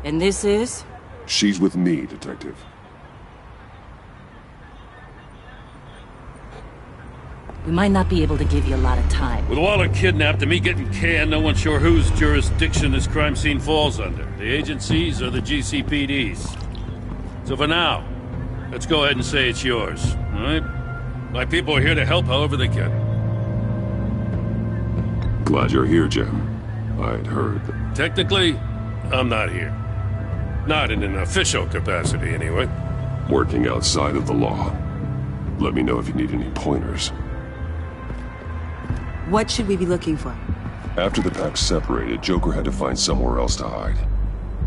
P: And this is?
B: She's with me, Detective.
P: We might not be able to give you a lot of time.
Q: With Waller kidnapped and me getting canned, no one's sure whose jurisdiction this crime scene falls under. The agencies or the GCPD's. So for now, let's go ahead and say it's yours, all right? My people are here to help however they can.
B: Glad you're here, Jim. I'd heard that...
Q: Technically, I'm not here. Not in an official capacity, anyway.
B: Working outside of the law. Let me know if you need any pointers.
N: What should we be looking for?
B: After the pack separated, Joker had to find somewhere else to hide.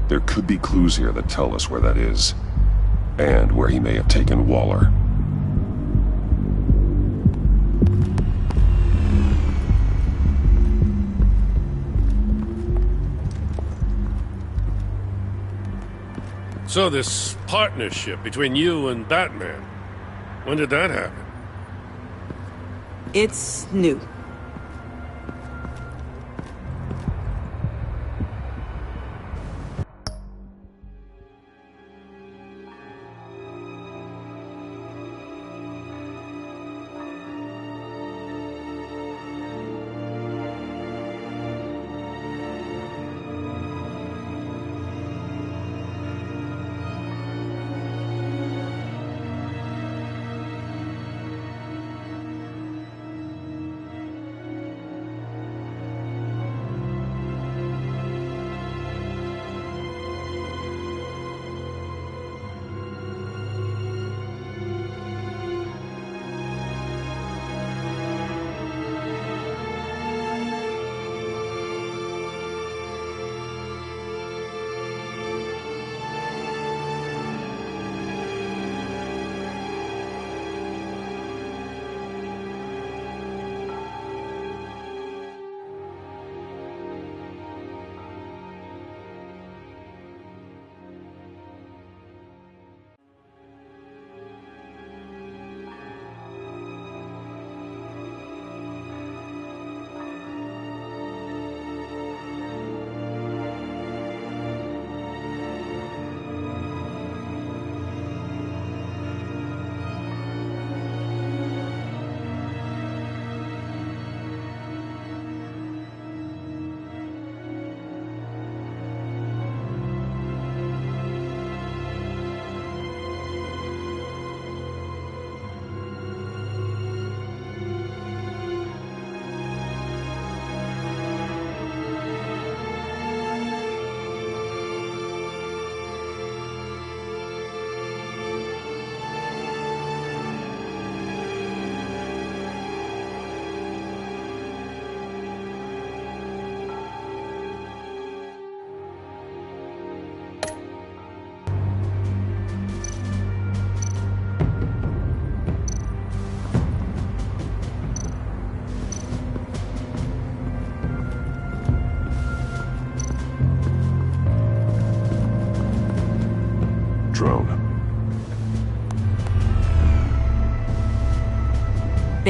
B: There could be clues here that tell us where that is. And where he may have taken Waller.
Q: So this partnership between you and Batman, when did that happen?
N: It's new.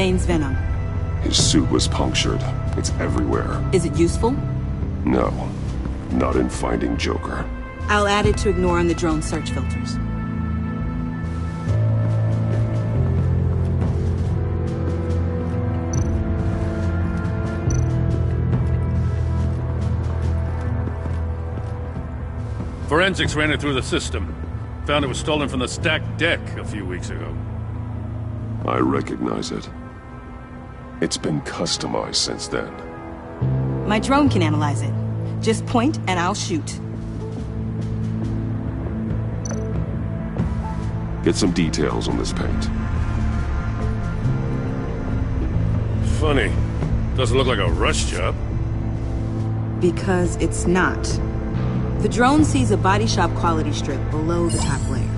N: Bane's venom.
B: His suit was punctured. It's everywhere.
N: Is it useful?
B: No. Not in finding Joker.
N: I'll add it to ignore on the drone search filters.
Q: Forensics ran it through the system. Found it was stolen from the stacked deck a few weeks ago.
B: I recognize it. It's been customized since then.
N: My drone can analyze it. Just point and I'll shoot.
B: Get some details on this paint.
Q: Funny. Doesn't look like a rush job.
N: Because it's not. The drone sees a body shop quality strip below the top layer.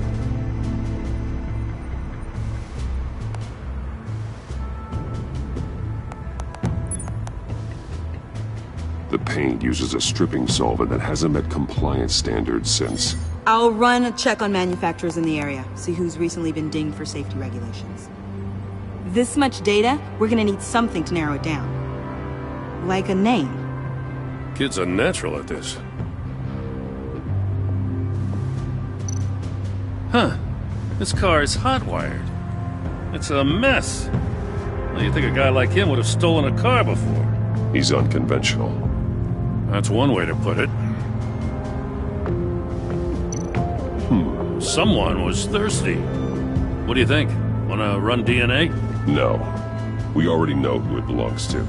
B: The paint uses a stripping solvent that hasn't met compliance standards since...
N: I'll run a check on manufacturers in the area, see who's recently been dinged for safety regulations. This much data, we're gonna need something to narrow it down. Like a name.
Q: Kid's a natural at this. Huh. This car is hot-wired. It's a mess. Well, you'd think a guy like him would have stolen a car before.
B: He's unconventional.
Q: That's one way to put it. Someone was thirsty. What do you think? Wanna run DNA?
B: No. We already know who it belongs to.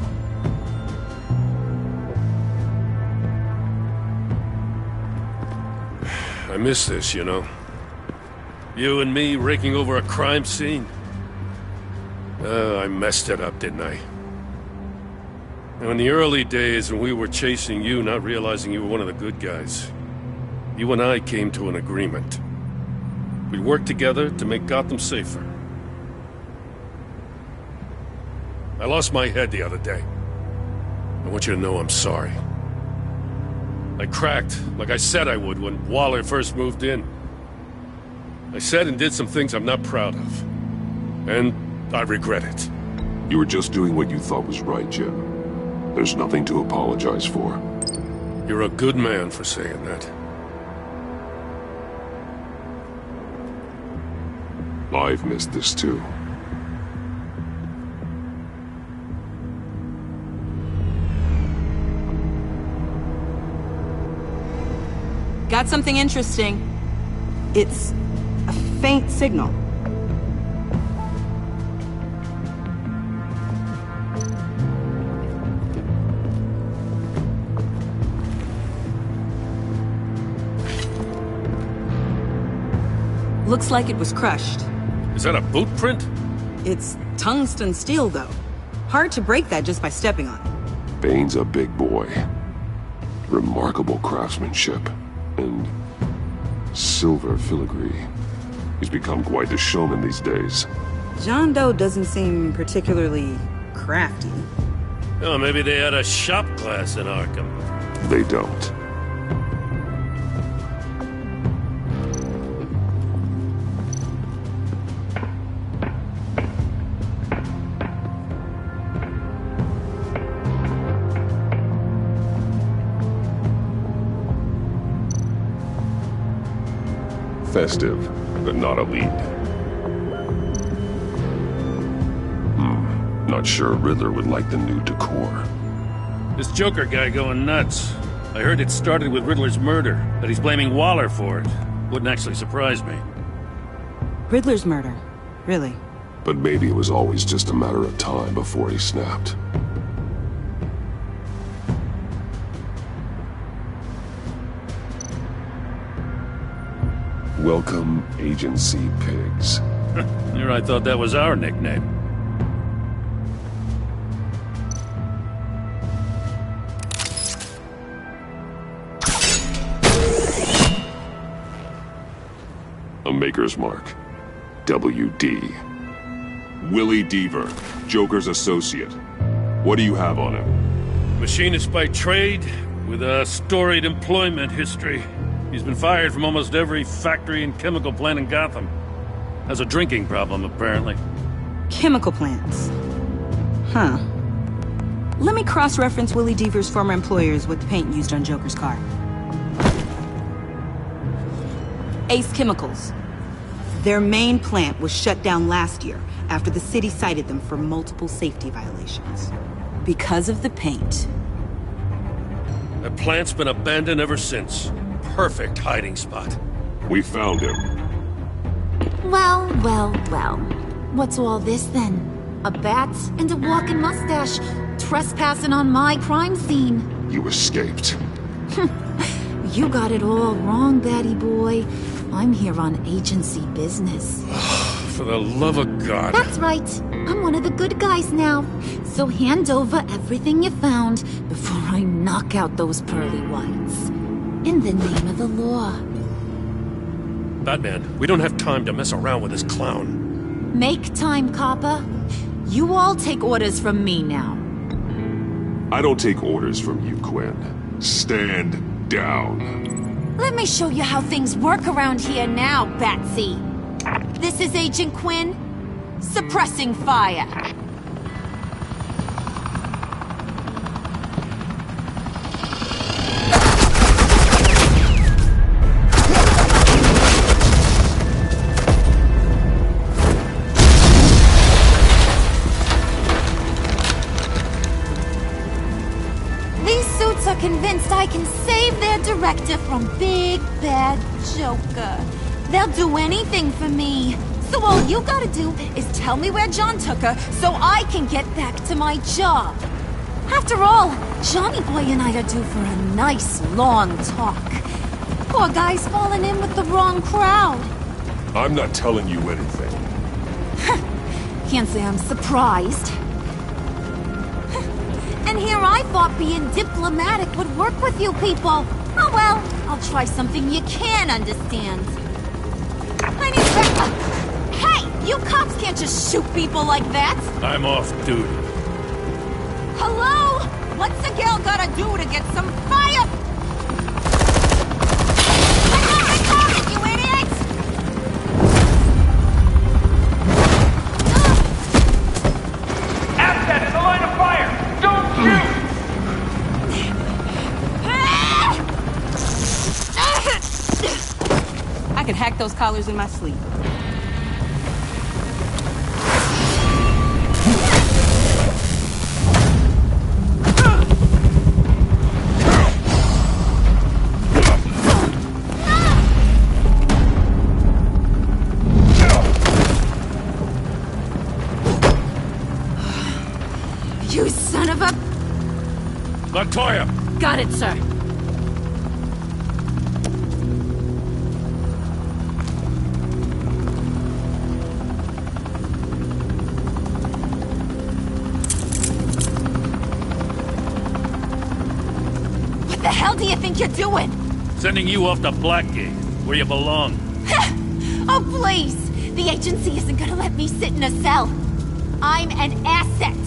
Q: I miss this, you know. You and me raking over a crime scene. I messed it up, didn't I? Now, in the early days when we were chasing you, not realizing you were one of the good guys, you and I came to an agreement. We worked together to make Gotham safer. I lost my head the other day. I want you to know I'm sorry. I cracked, like I said I would when Waller first moved in. I said and did some things I'm not proud of. And I regret it.
B: You were just doing what you thought was right, Jim. There's nothing to apologize for.
Q: You're a good man for saying that.
B: I've missed this too.
N: Got something interesting. It's a faint signal. Looks like it was crushed.
Q: Is that a boot print?
N: It's tungsten steel, though. Hard to break that just by stepping on it.
B: Bane's a big boy. Remarkable craftsmanship. And silver filigree. He's become quite the showman these days.
N: John Doe doesn't seem particularly crafty.
Q: Oh, maybe they had a shop class in Arkham.
B: They don't. Festive, but not elite. Not sure Riddler would like the new decor.
Q: This Joker guy going nuts. I heard it started with Riddler's murder, that he's blaming Waller for it. Wouldn't actually surprise me.
N: Riddler's murder? Really?
B: But maybe it was always just a matter of time before he snapped. Welcome, Agency Pigs.
Q: Here I thought that was our nickname.
B: A Maker's Mark. WD. Willie Deaver, Joker's associate. What do you have on him?
Q: Machinist by trade, with a storied employment history. He's been fired from almost every factory and chemical plant in Gotham. Has a drinking problem, apparently.
N: Chemical plants. Huh. Let me cross-reference Willie Deaver's former employers with the paint used on Joker's car. Ace Chemicals. Their main plant was shut down last year after the city cited them for multiple safety violations. Because of the paint.
Q: That plant's been abandoned ever since. Perfect hiding spot.
B: We found him.
K: Well, well, well. What's all this then? A bat and a walking mustache, trespassing on my crime scene.
B: You escaped.
K: You got it all wrong, Batty boy. I'm here on agency business.
Q: For the love of God.
K: That's right. I'm one of the good guys now. So hand over everything you found before I knock out those pearly whites. In the name of the law.
Q: Batman, we don't have time to mess around with this clown.
K: Make time, copper. You all take orders from me now.
B: I don't take orders from you, Quinn. Stand down.
K: Let me show you how things work around here now, Batsy. This is Agent Quinn. Suppressing fire. These suits are convinced I can save their director from Big Bad Joker. They'll do anything for me. So all you gotta do is tell me where John took her so I can get back to my job. After all, Johnny Boy and I are due for a nice long talk. Poor guy's fallen in with the wrong crowd.
B: I'm not telling you anything.
K: Can't say I'm surprised. And here I thought being diplomatic would work with you people. Oh well, I'll try something you can understand. I need to... Hey! You cops can't just shoot people like that!
Q: I'm off duty.
K: Hello? What's a girl gotta do to get some fire? You idiot!
H: Asset in the line of fire! Don't shoot!
N: I could hack those collars in my sleep.
K: You son of a...
Q: Montoya!
E: Got it, sir.
K: What the hell do you think you're doing?
Q: Sending you off to Blackgate, where you belong.
K: Oh, please! The agency isn't gonna let me sit in a cell. I'm an asset.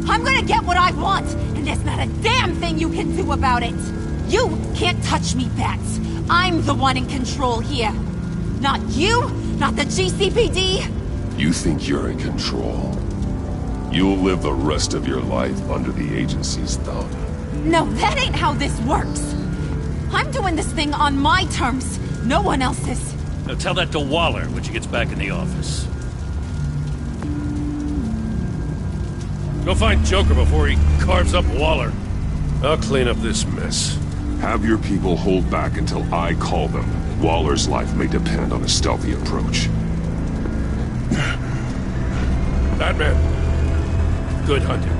K: I'm gonna get what I want, and there's not a damn thing you can do about it. You can't touch me, Bats. I'm the one in control here. Not you, not the GCPD.
B: You think you're in control? You'll live the rest of your life under the agency's thumb.
K: No, that ain't how this works. I'm doing this thing on my terms, no one else's.
Q: Now tell that to Waller when she gets back in the office. Go find Joker before he carves up Waller. I'll clean up this mess.
B: Have your people hold back until I call them. Waller's life may depend on a stealthy approach.
Q: Batman, good hunting.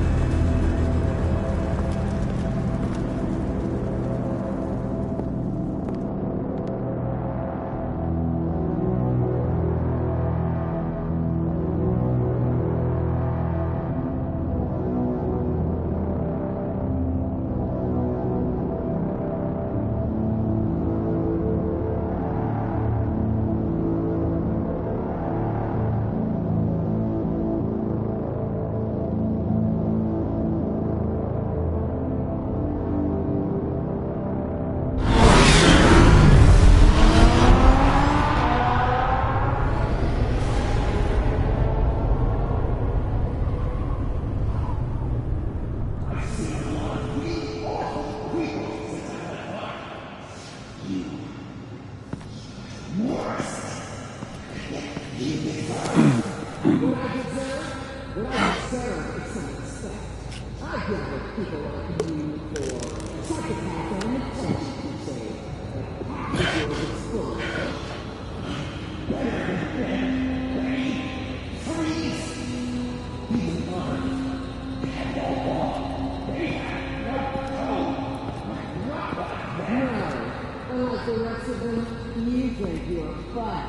R: You think you're fun.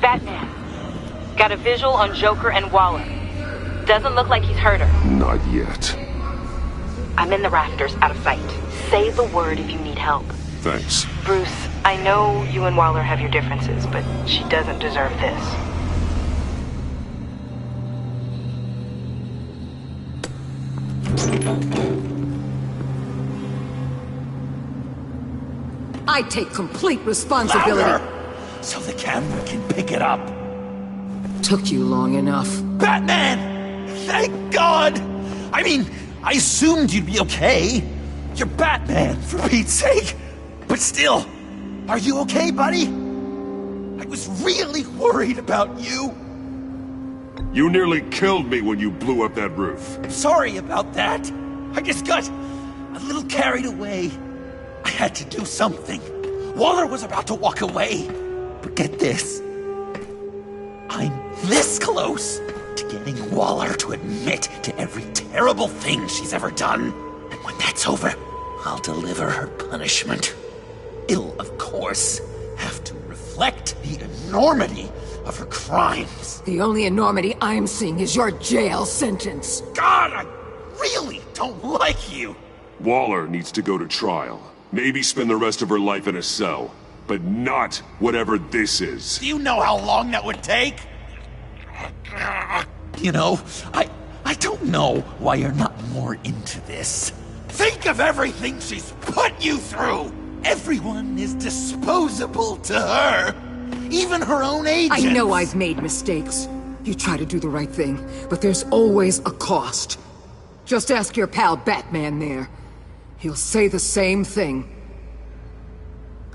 N: Batman. Got a visual on Joker and Waller. Doesn't look like he's hurt her.
B: Not yet.
N: I'm in the rafters, out of sight. Say the word if you need help.
B: Thanks.
N: Bruce, I know you and Waller have your differences, but she doesn't deserve this.
J: I take complete responsibility.
A: Louder! So the camera can pick it up.
J: Took you long enough.
A: Batman! Thank God! I mean, I assumed you'd be okay. You're Batman, for Pete's sake. But still, are you okay, buddy? I was really worried about you.
B: You nearly killed me when you blew up that roof.
A: I'm sorry about that. I just got a little carried away. I had to do something. Waller was about to walk away. But get this. I'm this close to getting Waller to admit to every terrible thing she's ever done. And when that's over, I'll deliver her punishment. It'll, of course, have to reflect the enormity of her crimes.
J: The only enormity I'm seeing is your jail sentence.
A: God, I really don't like you.
B: Waller needs to go to trial. Maybe spend the rest of her life in a cell. But not whatever this is.
A: Do you know how long that would take? You know, I don't know why you're not more into this. Think of everything she's put you through! Everyone is disposable to her. Even her own agents.
J: I know I've made mistakes. You try to do the right thing, but there's always a cost. Just ask your pal Batman there. He'll say the same thing.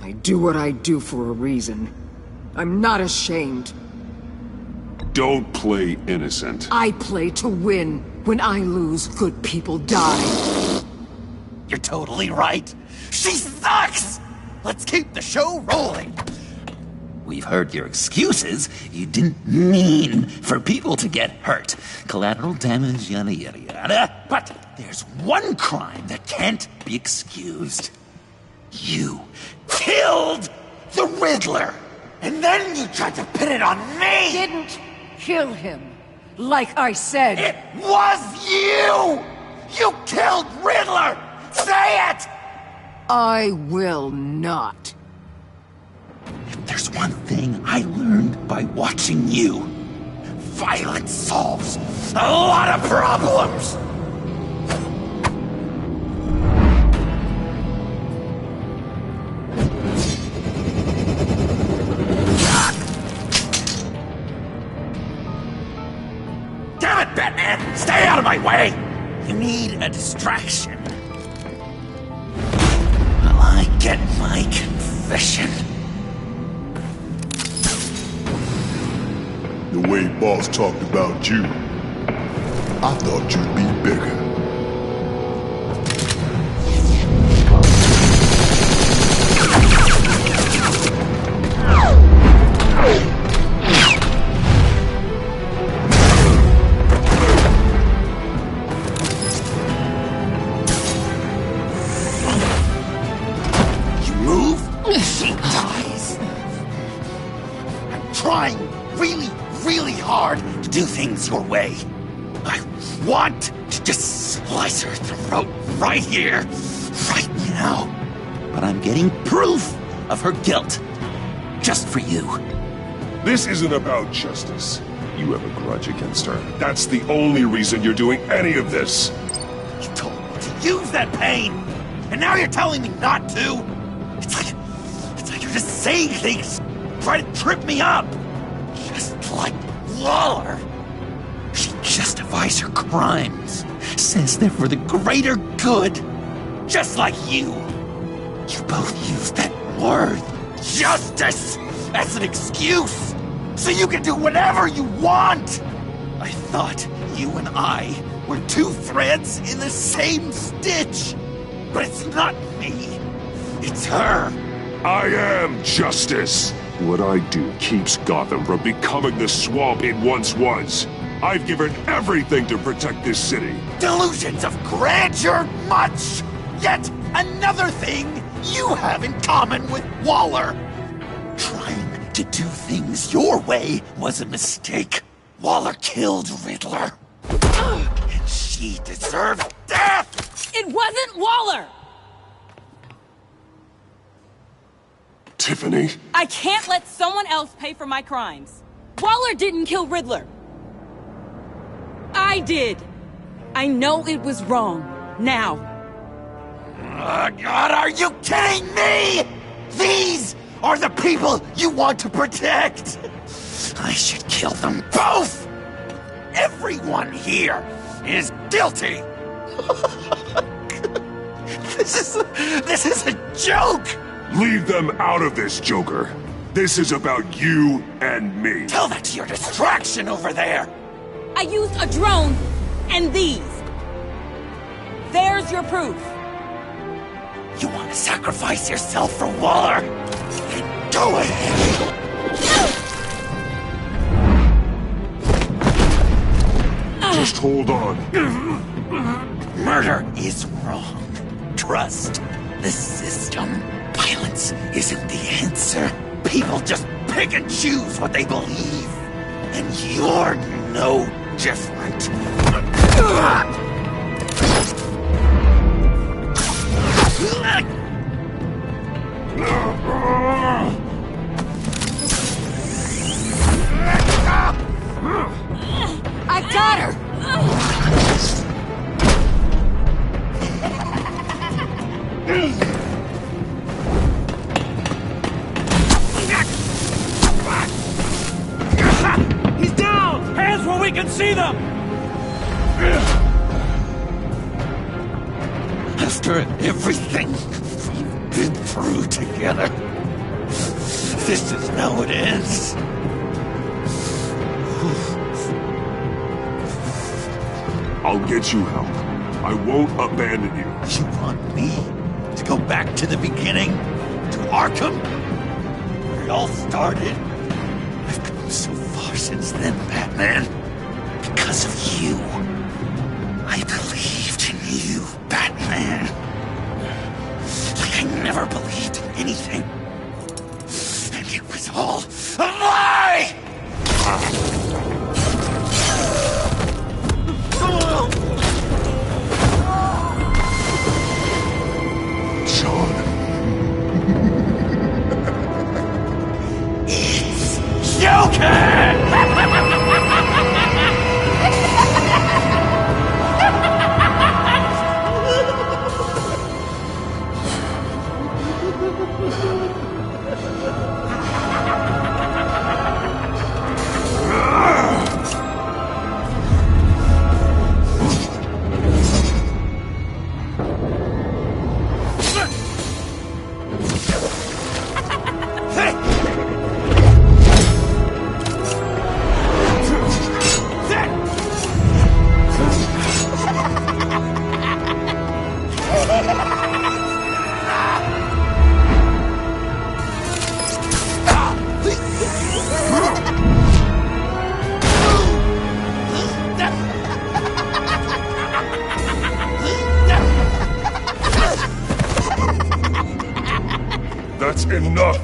J: I do what I do for a reason. I'm not ashamed.
B: Don't play innocent.
J: I play to win. When I lose, good people die.
A: You're totally right. She sucks! Let's keep the show rolling. We've heard your excuses. You didn't mean for people to get hurt. Collateral damage, yada yada yada. But there's one crime that can't be excused. You killed the Riddler! And then you tried to pin it on me!
J: Didn't kill him. Like I said.
A: It was you! You killed Riddler! Say it!
J: I will not.
A: If there's one thing I learned by watching you, violence solves a lot of problems! Damn it, Batman! Stay out of my way! You need a distraction. While I get my confession.
F: The way Boss talked about you, I thought you'd be bigger.
A: You move, she dies. I'm trying really hard to do things your way. I want to just slice her throat right here, right now. But I'm getting proof of her guilt, just for you.
B: This isn't about justice. You have a grudge against her. That's the only reason you're doing any of this.
A: You told me to use that pain, and now you're telling me not to? It's like you're just saying things, try to trip me up. Just like Waller. She justifies her crimes, says they're for the greater good. Just like you. You both use that word, justice, as an excuse, so you can do whatever you want. I thought you and I were two threads in the same stitch. But it's not me. It's her.
B: I am justice. What I do keeps Gotham from becoming the swamp it once was. I've given everything to protect this city.
A: Delusions of grandeur much! Yet another thing you have in common with Waller? Trying to do things your way was a mistake. Waller killed Riddler. And she deserved death!
N: It wasn't Waller!
B: Tiffany?
N: I can't let someone else pay for my crimes. Waller didn't kill Riddler. I did. I know it was wrong. Now.
A: God, are you kidding me? These are the people you want to protect! I should kill them both! Everyone here is guilty! This is a joke!
B: Leave them out of this, Joker. This is about you and me.
A: Tell that to your distraction over there!
N: I used a drone and these. There's your proof.
A: You want to sacrifice yourself for Waller? Then go ahead!
B: Just hold on.
A: Murder is wrong. Trust the system. Violence isn't the answer. People just pick and choose what they believe. And you're no different.
N: I got her!
M: He's down! Hands where we can see them!
A: After everything we've been through together, this is how it ends.
B: I'll get you help. I won't abandon you.
A: You want me to go back to the beginning? To Arkham? Where it all started? I've come so far since then, Batman. Because of you. I believed in you, Batman. Like I never believed in anything. And it was all a lie!
B: John.
A: It's Joker!
B: That's enough!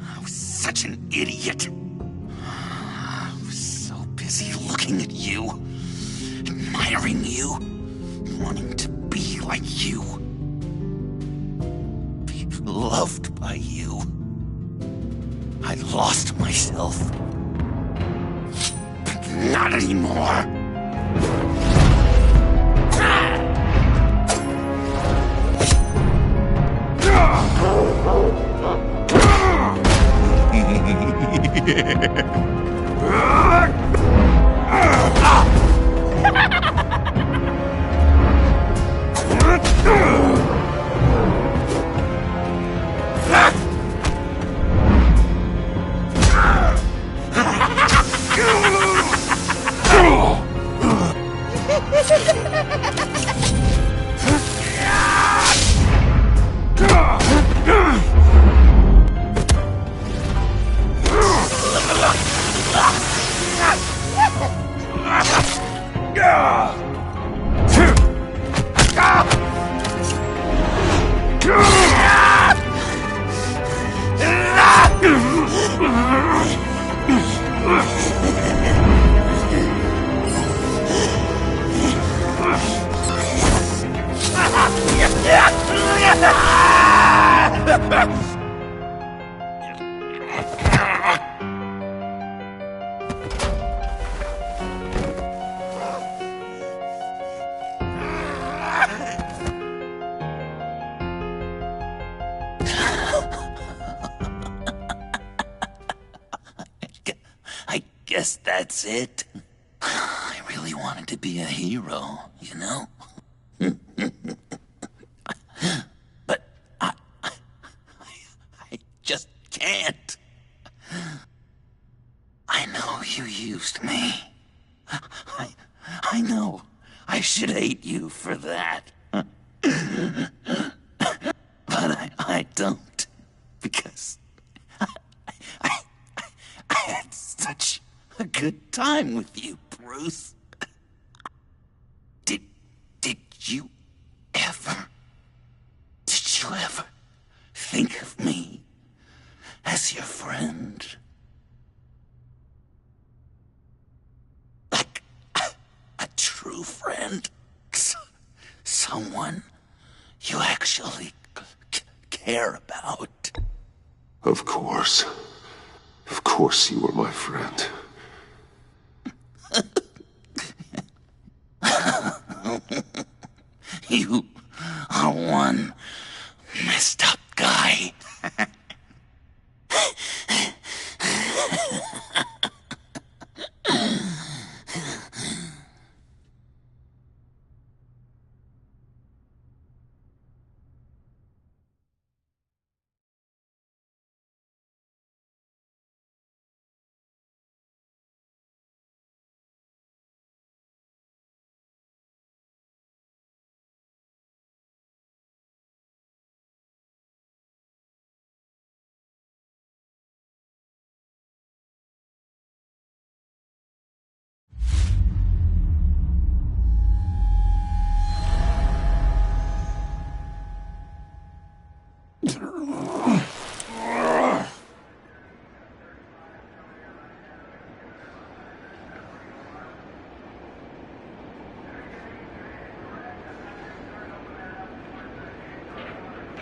A: I was such an idiot. I was so busy looking at you, admiring you. wanting to be like you. Be loved by you. I lost myself. But not anymore. I guess that's it. I really wanted to be a hero, you know? But I just can't. I know you used me. I know I should hate you for that. But I don't. Because I had such a good time with you, Bruce. Did you ever think of me as your friend? Like a true friend? Someone you actually care about?
B: Of course. Of course you were my friend.
A: You are one messed up guy.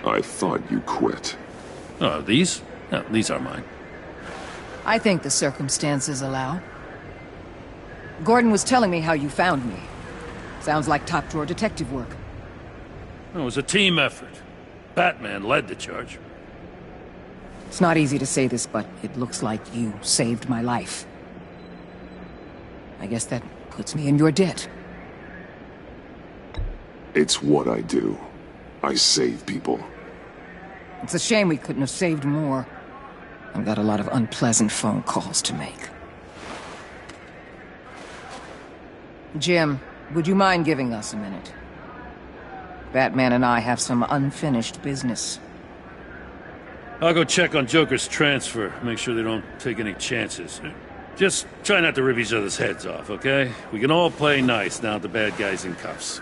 B: I thought you quit.
Q: Oh, these? No, these are mine.
J: I think the circumstances allow. Gordon was telling me how you found me. Sounds like top-drawer detective work.
Q: It was a team effort. Batman led the charge.
J: It's not easy to say this, but it looks like you saved my life. I guess that puts me in your debt.
B: It's what I do. I save people.
J: It's a shame we couldn't have saved more. I've got a lot of unpleasant phone calls to make. Jim, would you mind giving us a minute? Batman and I have some unfinished business.
Q: I'll go check on Joker's transfer, make sure they don't take any chances. Just try not to rip each other's heads off, okay? We can all play nice now that the bad guy's in cuffs.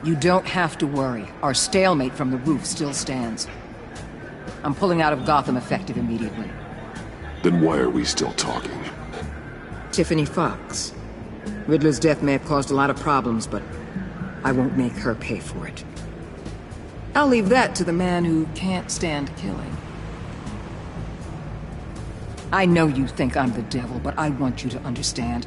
J: You don't have to worry. Our stalemate from the roof still stands. I'm pulling out of Gotham effective immediately.
B: Then why are we still talking?
J: Tiffany Fox. Riddler's death may have caused a lot of problems, but I won't make her pay for it. I'll leave that to the man who can't stand killing. I know you think I'm the devil, but I want you to understand.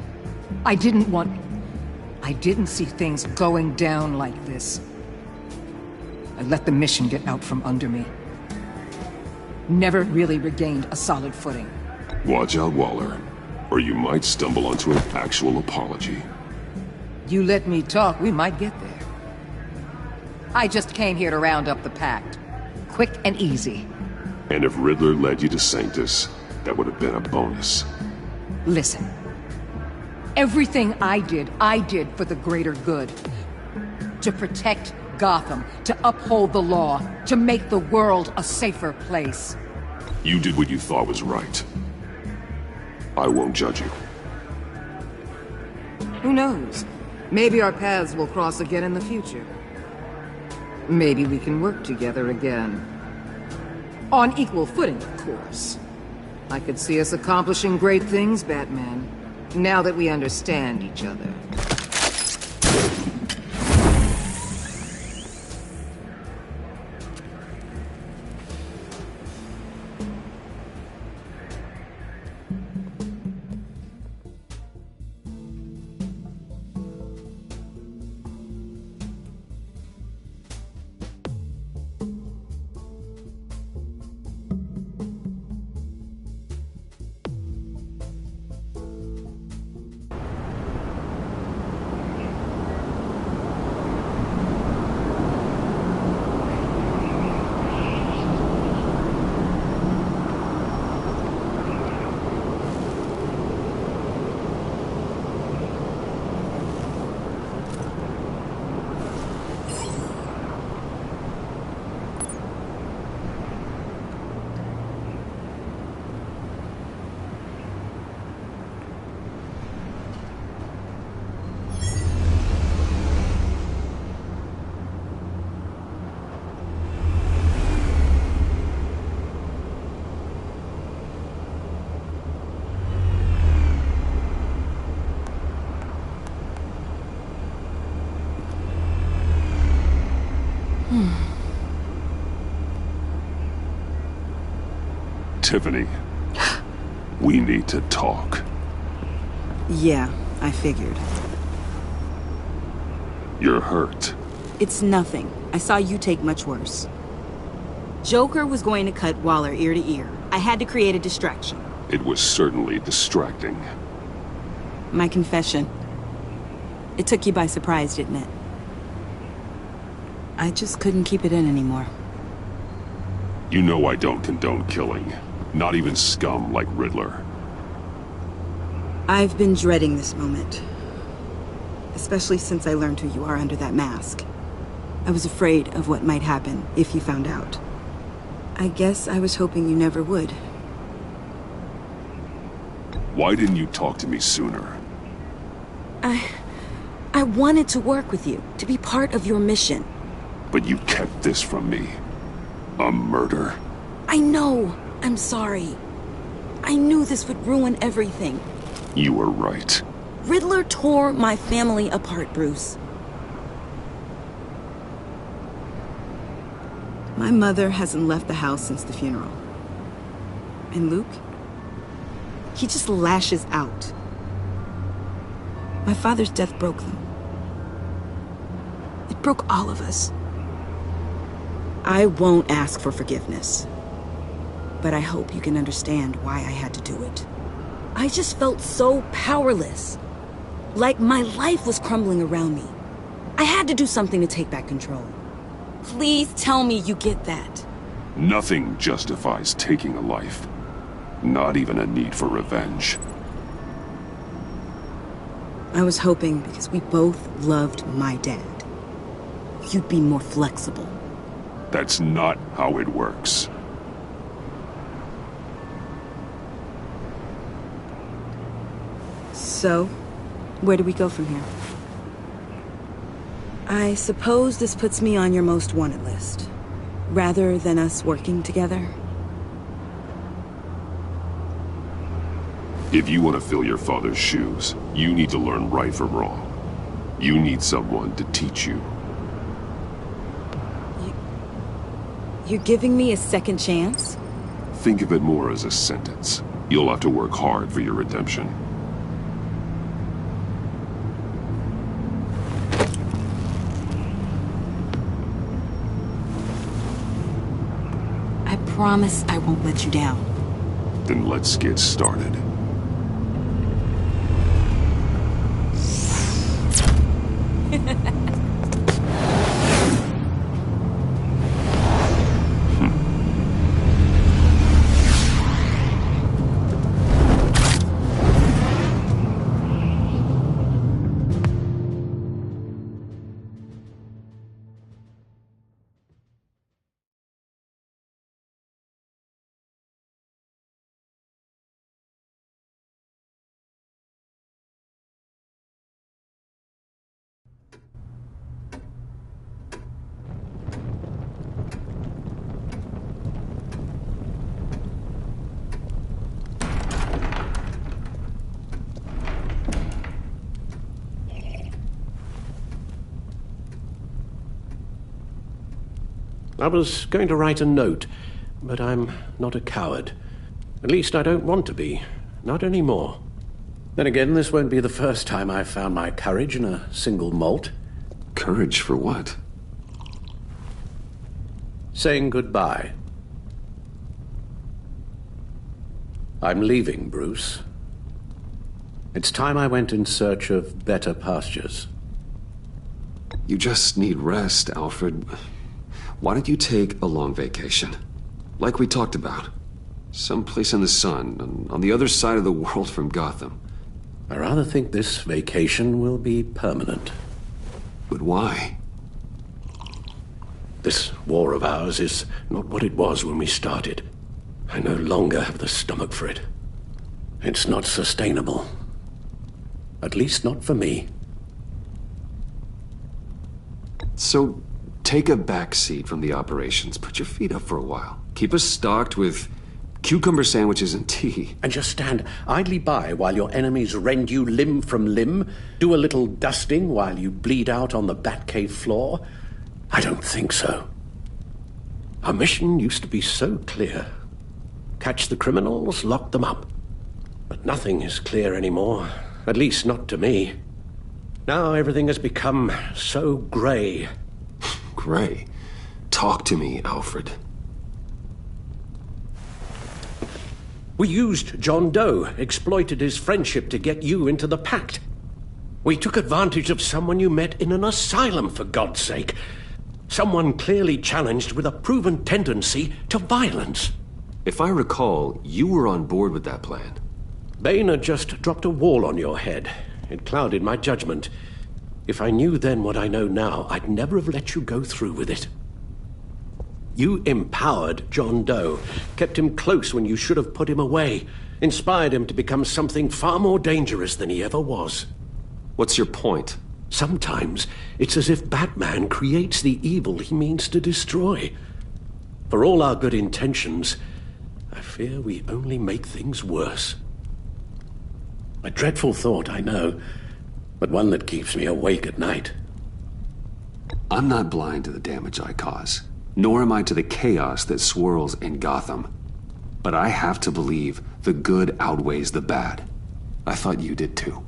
J: I didn't see things going down like this. I let the mission get out from under me. Never really regained a solid footing.
B: Watch out, Waller, or you might stumble onto an actual apology.
J: You let me talk, we might get there. I just came here to round up the pact. Quick and easy.
B: And if Riddler led you to Sanctus, that would have been a bonus.
J: Listen. Everything I did for the greater good. To protect Gotham, to uphold the law, to make the world a safer place.
B: You did what you thought was right. I won't judge you.
J: Who knows? Maybe our paths will cross again in the future. Maybe we can work together again. On equal footing, of course. I could see us accomplishing great things, Batman, now that we understand each other.
B: Tiffany, we need to talk.
N: Yeah, I figured.
B: You're hurt.
N: It's nothing. I saw you take much worse. Joker was going to cut Waller ear to ear. I had to create a distraction.
B: It was certainly distracting.
N: My confession. It took you by surprise, didn't it? I just couldn't keep it in anymore.
B: You know I don't condone killing. Not even scum like Riddler.
N: I've been dreading this moment. Especially since I learned who you are under that mask. I was afraid of what might happen if you found out. I guess I was hoping you never would.
B: Why didn't you talk to me sooner?
N: I wanted to work with you, to be part of your mission.
B: But you kept this from me. A murder?
N: I know. I'm sorry. I knew this would ruin everything.
B: You were right.
N: Riddler tore my family apart, Bruce. My mother hasn't left the house since the funeral. And Luke? He just lashes out. My father's death broke them. It broke all of us. I won't ask for forgiveness. But I hope you can understand why I had to do it. I just felt so powerless. Like my life was crumbling around me. I had to do something to take back control. Please tell me you get that.
B: Nothing justifies taking a life. Not even a need for revenge.
N: I was hoping because we both loved my dad, you'd be more flexible.
B: That's not how it works.
N: So, where do we go from here? I suppose this puts me on your most wanted list, rather than us working together.
B: If you want to fill your father's shoes, you need to learn right from wrong. You need someone to teach you.
N: You're giving me a second chance?
B: Think of it more as a sentence. You'll have to work hard for your redemption.
N: I promise I won't let you down.
B: Then let's get started.
C: I was going to write a note, but I'm not a coward. At least I don't want to be. Not anymore. Then again, this won't be the first time I've found my courage in a single malt.
I: Courage for what?
C: Saying goodbye. I'm leaving, Bruce. It's time I went in search of better pastures.
I: You just need rest, Alfred. Why don't you take a long vacation? Like we talked about. Someplace in the sun, on the other side of the world from Gotham.
C: I rather think this vacation will be permanent.
I: But why?
C: This war of ours is not what it was when we started. I no longer have the stomach for it. It's not sustainable. At least not for me.
I: So, take a back seat from the operations. Put your feet up for a while. Keep us stocked with cucumber sandwiches and tea.
C: And just stand idly by while your enemies rend you limb from limb? Do a little dusting while you bleed out on the Batcave floor? I don't think so. Our mission used to be so clear. Catch the criminals, lock them up. But nothing is clear anymore. At least not to me. Now everything has become so grey.
I: Gray, talk to me, Alfred.
C: We used John Doe, exploited his friendship to get you into the pact. We took advantage of someone you met in an asylum, for God's sake. Someone clearly challenged with a proven tendency to violence.
I: If I recall, you were on board with that plan.
C: Bane had just dropped a wall on your head. It clouded my judgment. If I knew then what I know now, I'd never have let you go through with it. You empowered John Doe, kept him close when you should have put him away, inspired him to become something far more dangerous than he ever was.
I: What's your point?
C: Sometimes it's as if Batman creates the evil he means to destroy. For all our good intentions, I fear we only make things worse. A dreadful thought, I know, but one that keeps me awake at night.
I: I'm not blind to the damage I cause, nor am I to the chaos that swirls in Gotham. But I have to believe the good outweighs the bad. I thought you did too.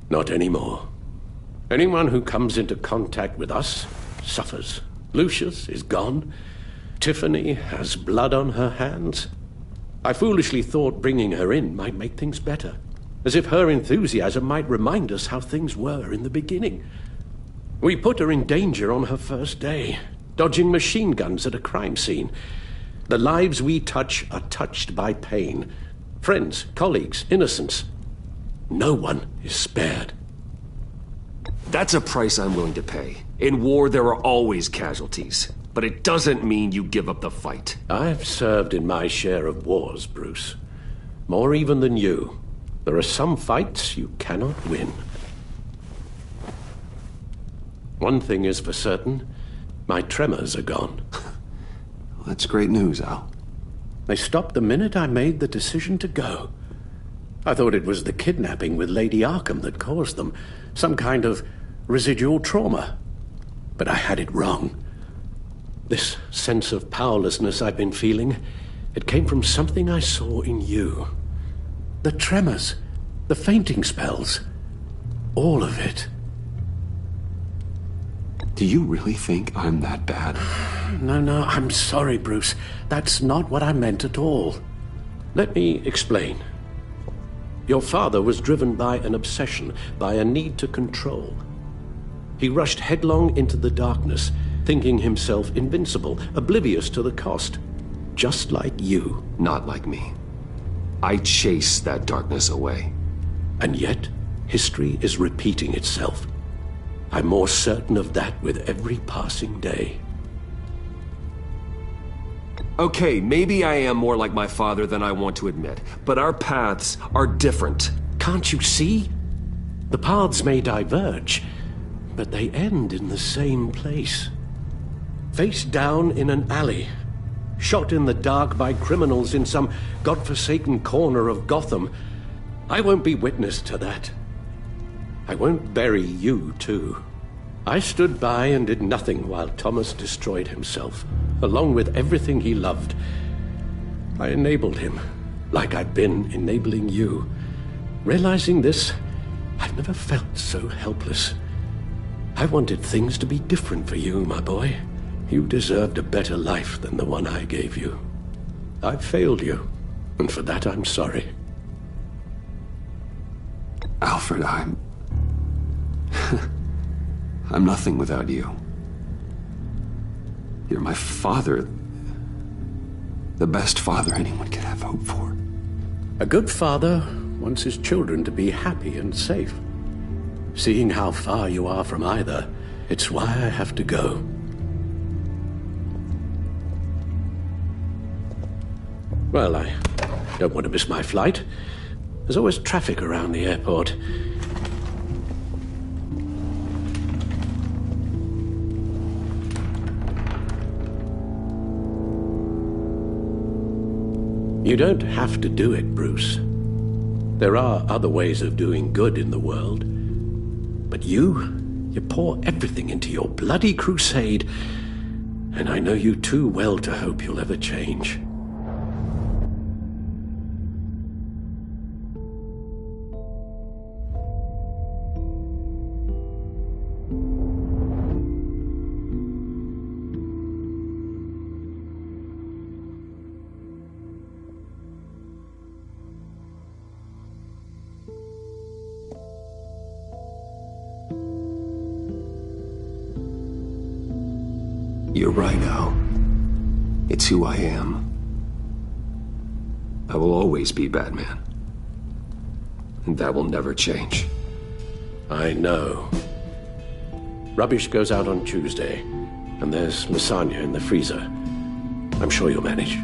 C: Not anymore. Anyone who comes into contact with us suffers. Lucius is gone. Tiffany has blood on her hands. I foolishly thought bringing her in might make things better. As if her enthusiasm might remind us how things were in the beginning. We put her in danger on her first day, dodging machine guns at a crime scene. The lives we touch are touched by pain. Friends, colleagues, innocents. No one is spared.
I: That's a price I'm willing to pay. In war, there are always casualties. But it doesn't mean you give up the fight.
C: I've served in my share of wars, Bruce. More even than you. There are some fights you cannot win. One thing is for certain, my tremors are gone.
I: That's great news, Al.
C: They stopped the minute I made the decision to go. I thought it was the kidnapping with Lady Arkham that caused them. Some kind of residual trauma. But I had it wrong. This sense of powerlessness I've been feeling, it came from something I saw in you. The tremors, the fainting spells, all of it.
I: Do you really think I'm that bad?
C: No, I'm sorry, Bruce. That's not what I meant at all. Let me explain. Your father was driven by an obsession, by a need to control. He rushed headlong into the darkness, thinking himself invincible, oblivious to the cost. Just like you.
I: Not like me. I chase that darkness away.
C: And yet, history is repeating itself. I'm more certain of that with every passing day.
I: Okay, maybe I am more like my father than I want to admit, but our paths are different.
C: Can't you see? The paths may diverge, but they end in the same place. Face down in an alley, shot in the dark by criminals in some godforsaken corner of Gotham. I won't be witness to that. I won't bury you, too. I stood by and did nothing while Thomas destroyed himself, along with everything he loved. I enabled him, like I've been enabling you. Realizing this, I've never felt so helpless. I wanted things to be different for you, my boy. You deserved a better life than the one I gave you. I failed you, and for that I'm sorry.
I: Alfred, I'm nothing without you. You're my father. The best father anyone could have hope for.
C: A good father wants his children to be happy and safe. Seeing how far you are from either, it's why I have to go. Well, I don't want to miss my flight. There's always traffic around the airport. You don't have to do it, Bruce. There are other ways of doing good in the world. But you pour everything into your bloody crusade, and I know you too well to hope you'll ever change.
I: You're right, Al. It's who I am. I will always be Batman. And that will never change.
C: I know. Rubbish goes out on Tuesday, and there's lasagna in the freezer. I'm sure you'll manage.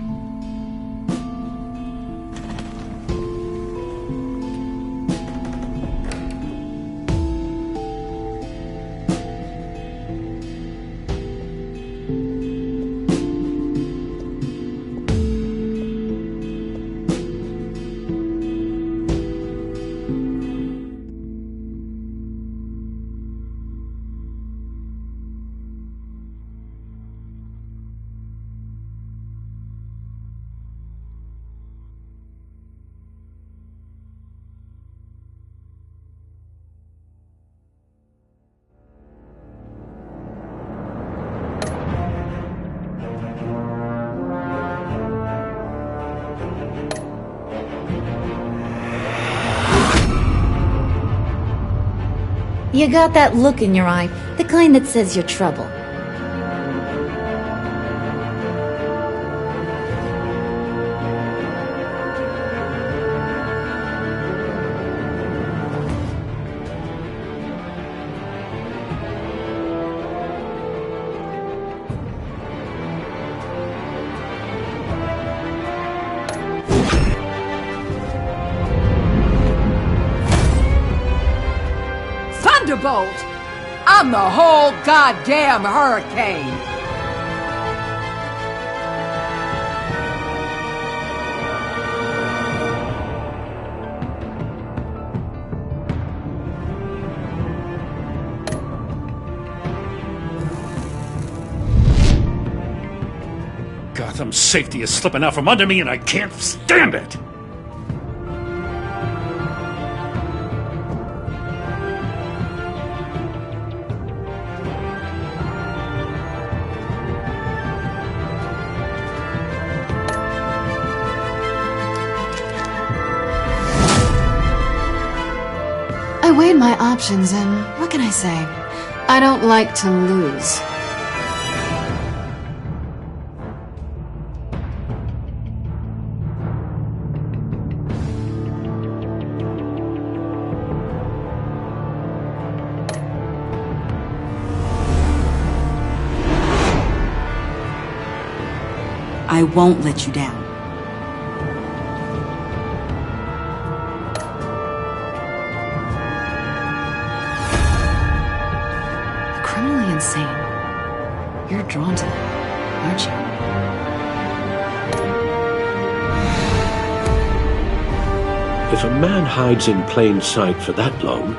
K: You got that look in your eye, the kind that says you're trouble.
J: Thunderbolt! I'm the whole goddamn hurricane!
Q: Some safety is slipping out from under me and I can't stand it!
E: I weighed my options and what can I say? I don't like to lose.
N: I won't let you down.
E: Criminally insane. You're drawn to that, aren't you?
C: If a man hides in plain sight for that long,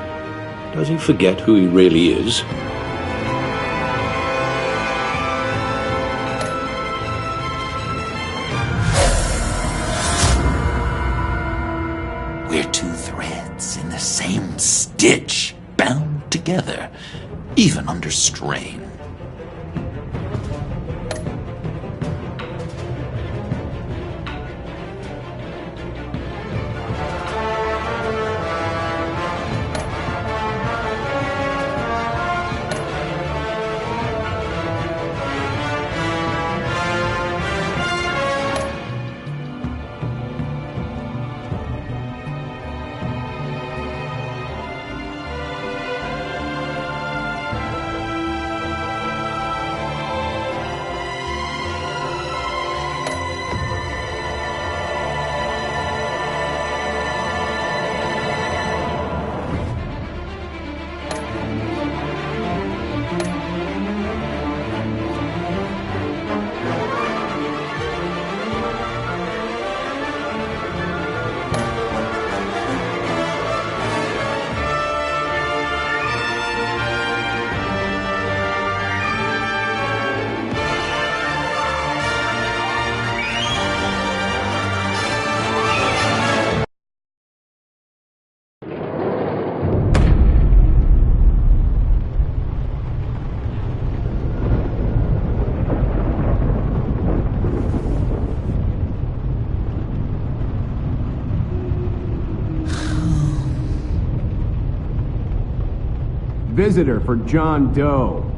C: does he forget who he really is?
A: We're two threads in the same stitch, bound together, even under strain.
R: Visitor for John Doe.